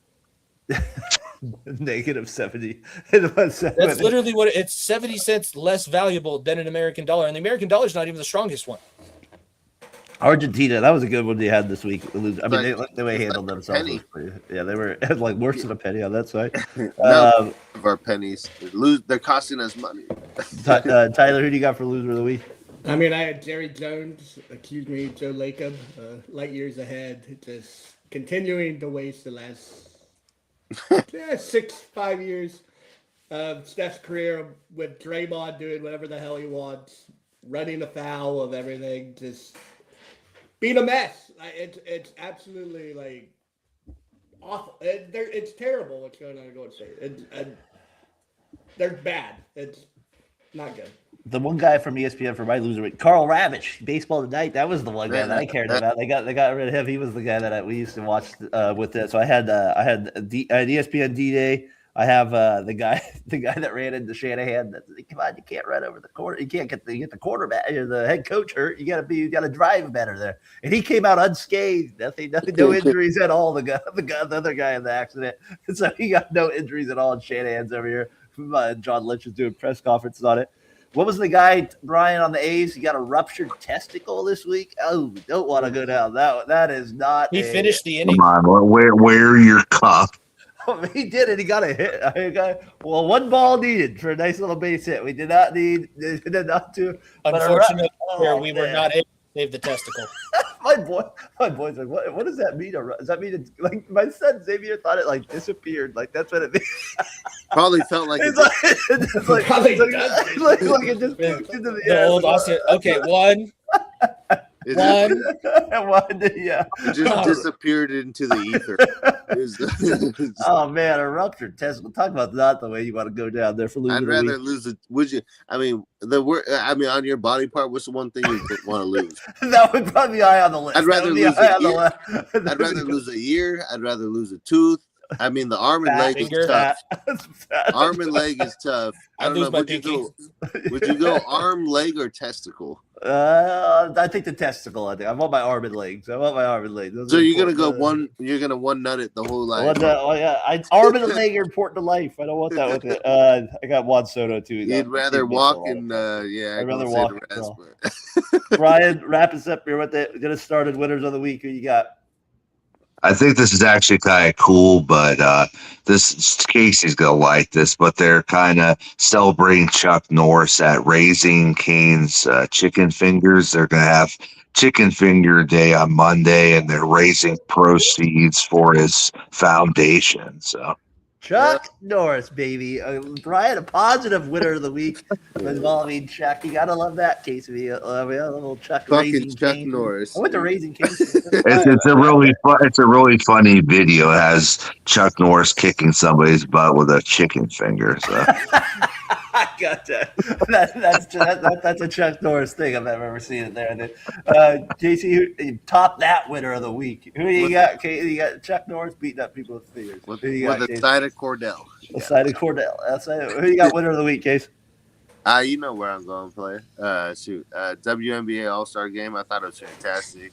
Negative 70. That's literally what it's 70 cents less valuable than an American dollar. And the American dollar is not even the strongest one. Argentina, that was a good one they had this week. I mean, the way they handled themselves was they were like worse than a penny on that side. Of our pennies, they're costing us money. Tyler, who do you got for loser of the week? I mean, I had Jerry Jones accuse me, Joe Lacob, light years ahead, just continuing to waste the last 5 years of Steph's career with Draymond doing whatever the hell he wants, running afoul of everything, just being a mess. It's absolutely like awful. It's terrible what's going on in Golden State. They're bad. It's not good. The one guy from ESPN for my loser week, Carl Ravitch, Baseball Tonight. That was the one guy that I cared about. They got rid of him. He was the guy that we used to watch with it. So I had ESPN D-Day. I have the guy that ran into Shanahan. That come on, you can't run over the quarter. You can't get the quarterback or the head coach hurt. You got to drive better there. And he came out unscathed. Nothing, no injuries at all. The other guy in the accident. So he got no injuries at all. And Shanahan's over here. John Lynch is doing press conferences on it. What was the guy, Brian, on the A's? He got a ruptured testicle this week. Oh, don't want to go down that is not. He finished the inning. Come on, wear your cuff. He did it. He got a hit. One ball needed for a nice little base hit. We did not need to. Unfortunately, we were not able to save the testicle. my boy's like, what does that mean? Does that mean like my son Xavier thought it like disappeared? Like that's what it means. Probably felt like it just into the air. Old Austin. Okay, one. Yeah. It just disappeared into the ether. Oh man, a ruptured testicle. Talk about not the way you want to go down there for losing. I'd rather lose it. Would you? I mean, on your body part, what's the one thing you want to lose? That would probably be high on the list. I'd rather lose a ear. I'd rather lose a ear. I'd rather lose a tooth. I mean, the arm and leg is tough. Arm and leg is tough. I don't know. Would you go arm, leg, or testicle? I think the testicle. I want my arm and legs. So you're gonna go one. You're gonna one nut it the whole life. Arm and leg are important to life. I don't want that with it. I got Juan Soto too. You'd rather walk and I'd rather walk. Ryan, wrap us up here with it. Get us started. Winners of the week. Who you got? I think this is actually kind of cool, but Casey's gonna like this. But they're kind of celebrating Chuck Norris at Raising Cane's Chicken Fingers. They're gonna have Chicken Finger Day on Monday, and they're raising proceeds for his foundation. So. Chuck Norris, baby. Brian, a positive winner of the week involving Chuck. You gotta love that case of a little Chuck. Fucking Chuck Norris. I went to Raising Cane's. It's a really funny video. It has Chuck Norris kicking somebody's butt with a chicken finger. So. I got that. That's a Chuck Norris thing. I've ever seen it there. JC, top that winner of the week. Who do you got? Okay, you got Chuck Norris beating up people with fingers. With a side of Cordell. A side of Cordell. Who you got winner of the week, Case? You know where I'm going, player. WNBA All-Star Game. I thought it was fantastic.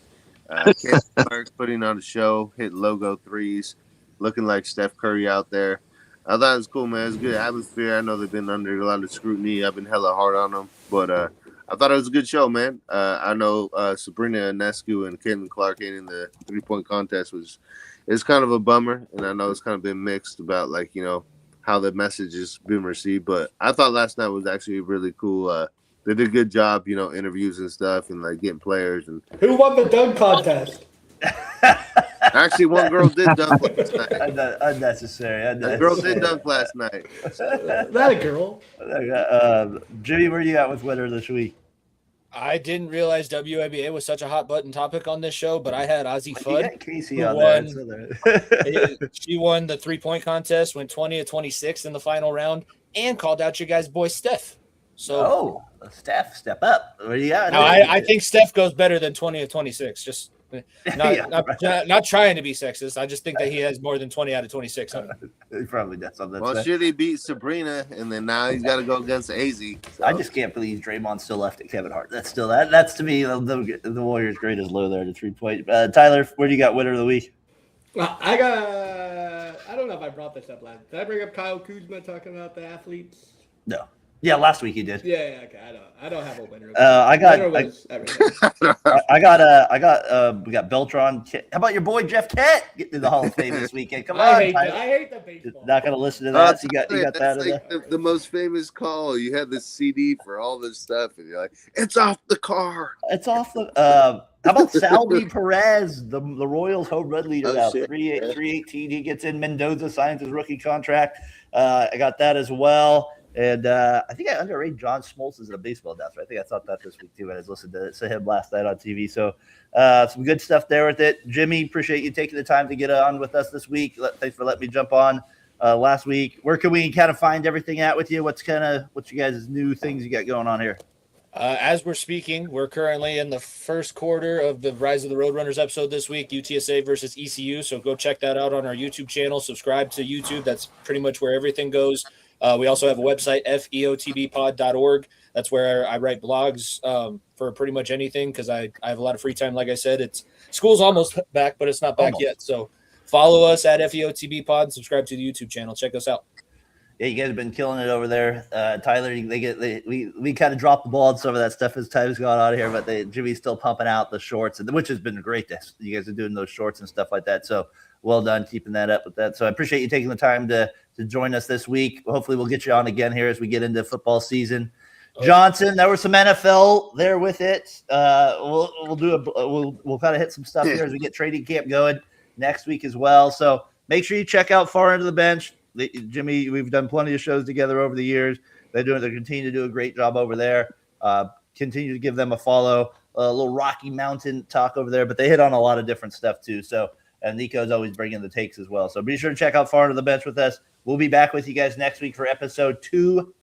Clark putting on a show, hit logo threes, looking like Steph Curry out there. I thought it was cool, man. It's a good atmosphere. I know they've been under a lot of scrutiny. I've been hella hard on them, but I thought it was a good show, man. I know Sabrina Ionescu and Caitlin Clark in the 3-point contest it's kind of a bummer, and I know it's kind of been mixed about how the message has been received. But I thought last night was actually really cool. They did a good job, interviews and stuff, and like getting players. And who won the dunk contest? Actually, one girl did dunk last night. Unnecessary. That girl did dunk last night. That a girl. Jimmy, where you at with winner this week? I didn't realize WNBA was such a hot button topic on this show, but I had Ozzy Fudd. Casey on won. She won the 3-point contest, went 20-26 in the final round, and called out your guys' boy Steph. So, Steph, step up. Where you at? I think Steph goes better than 20-26. Just Not trying to be sexist. I just think that he has more than 20 out of 26 on him. He probably does something. Well, should he beat Sabrina, and then now he's got to go against AZ. So. I just can't believe Draymond still left at Kevin Hart. That's still that's to me the Warriors' greatest low there, the 3-point. Tyler, where do you got winner of the week? I don't know if I brought this up last. Did I bring up Kyle Kuzma talking about the athletes? No. Yeah, last week you did. Yeah, okay. I don't have a winner. We got Beltron. How about your boy Jeff Kett getting to the Hall of Fame this weekend? Come on, I hate the baseball. Not gonna listen to that. So you got that. Like the most famous call. You had the CD for all this stuff, and you're like, "It's off the car. It's off the." How about Salvi Perez, the Royals home run leader now? 318. He gets in. Mendoza signs his rookie contract. I got that as well. And I think I underrated John Smoltz as a baseball announcer. I think I thought that this week too when I was listening to him last night on TV. So some good stuff there with it. Jimmy, appreciate you taking the time to get on with us this week. Thanks for letting me jump on last week. Where can we kind of find everything at with you? What's you guys' new things you got going on here? As we're speaking, we're currently in the first quarter of the Rise of the Roadrunners episode this week, UTSA versus ECU. So go check that out on our YouTube channel. Subscribe to YouTube. That's pretty much where everything goes. We also have a website, feotbpod.org. That's where I write blogs for pretty much anything because I have a lot of free time. Like I said, school's almost back, but it's not back yet. So follow us at FEOTBpod and subscribe to the YouTube channel. Check us out. Yeah, you guys have been killing it over there. Tyler, we kind of dropped the ball on some of that stuff as time's gone on here, but Jimmy's still pumping out the shorts, which has been great. You guys are doing those shorts and stuff like that. So well done keeping that up with that. So I appreciate you taking the time to join us this week. Hopefully we'll get you on again here as we get into football season. Johnson, there was some NFL there with it. We'll kind of hit some stuff here as we get training camp going next week as well. So make sure you check out Far End of the Bench. Jimmy, we've done plenty of shows together over the years. They continue to do a great job over there. Continue to give them a follow. A little Rocky Mountain talk over there, but they hit on a lot of different stuff too. So, and Nico's always bringing the takes as well. So be sure to check out Far End of the Bench with us. We'll be back with you guys next week for episode 2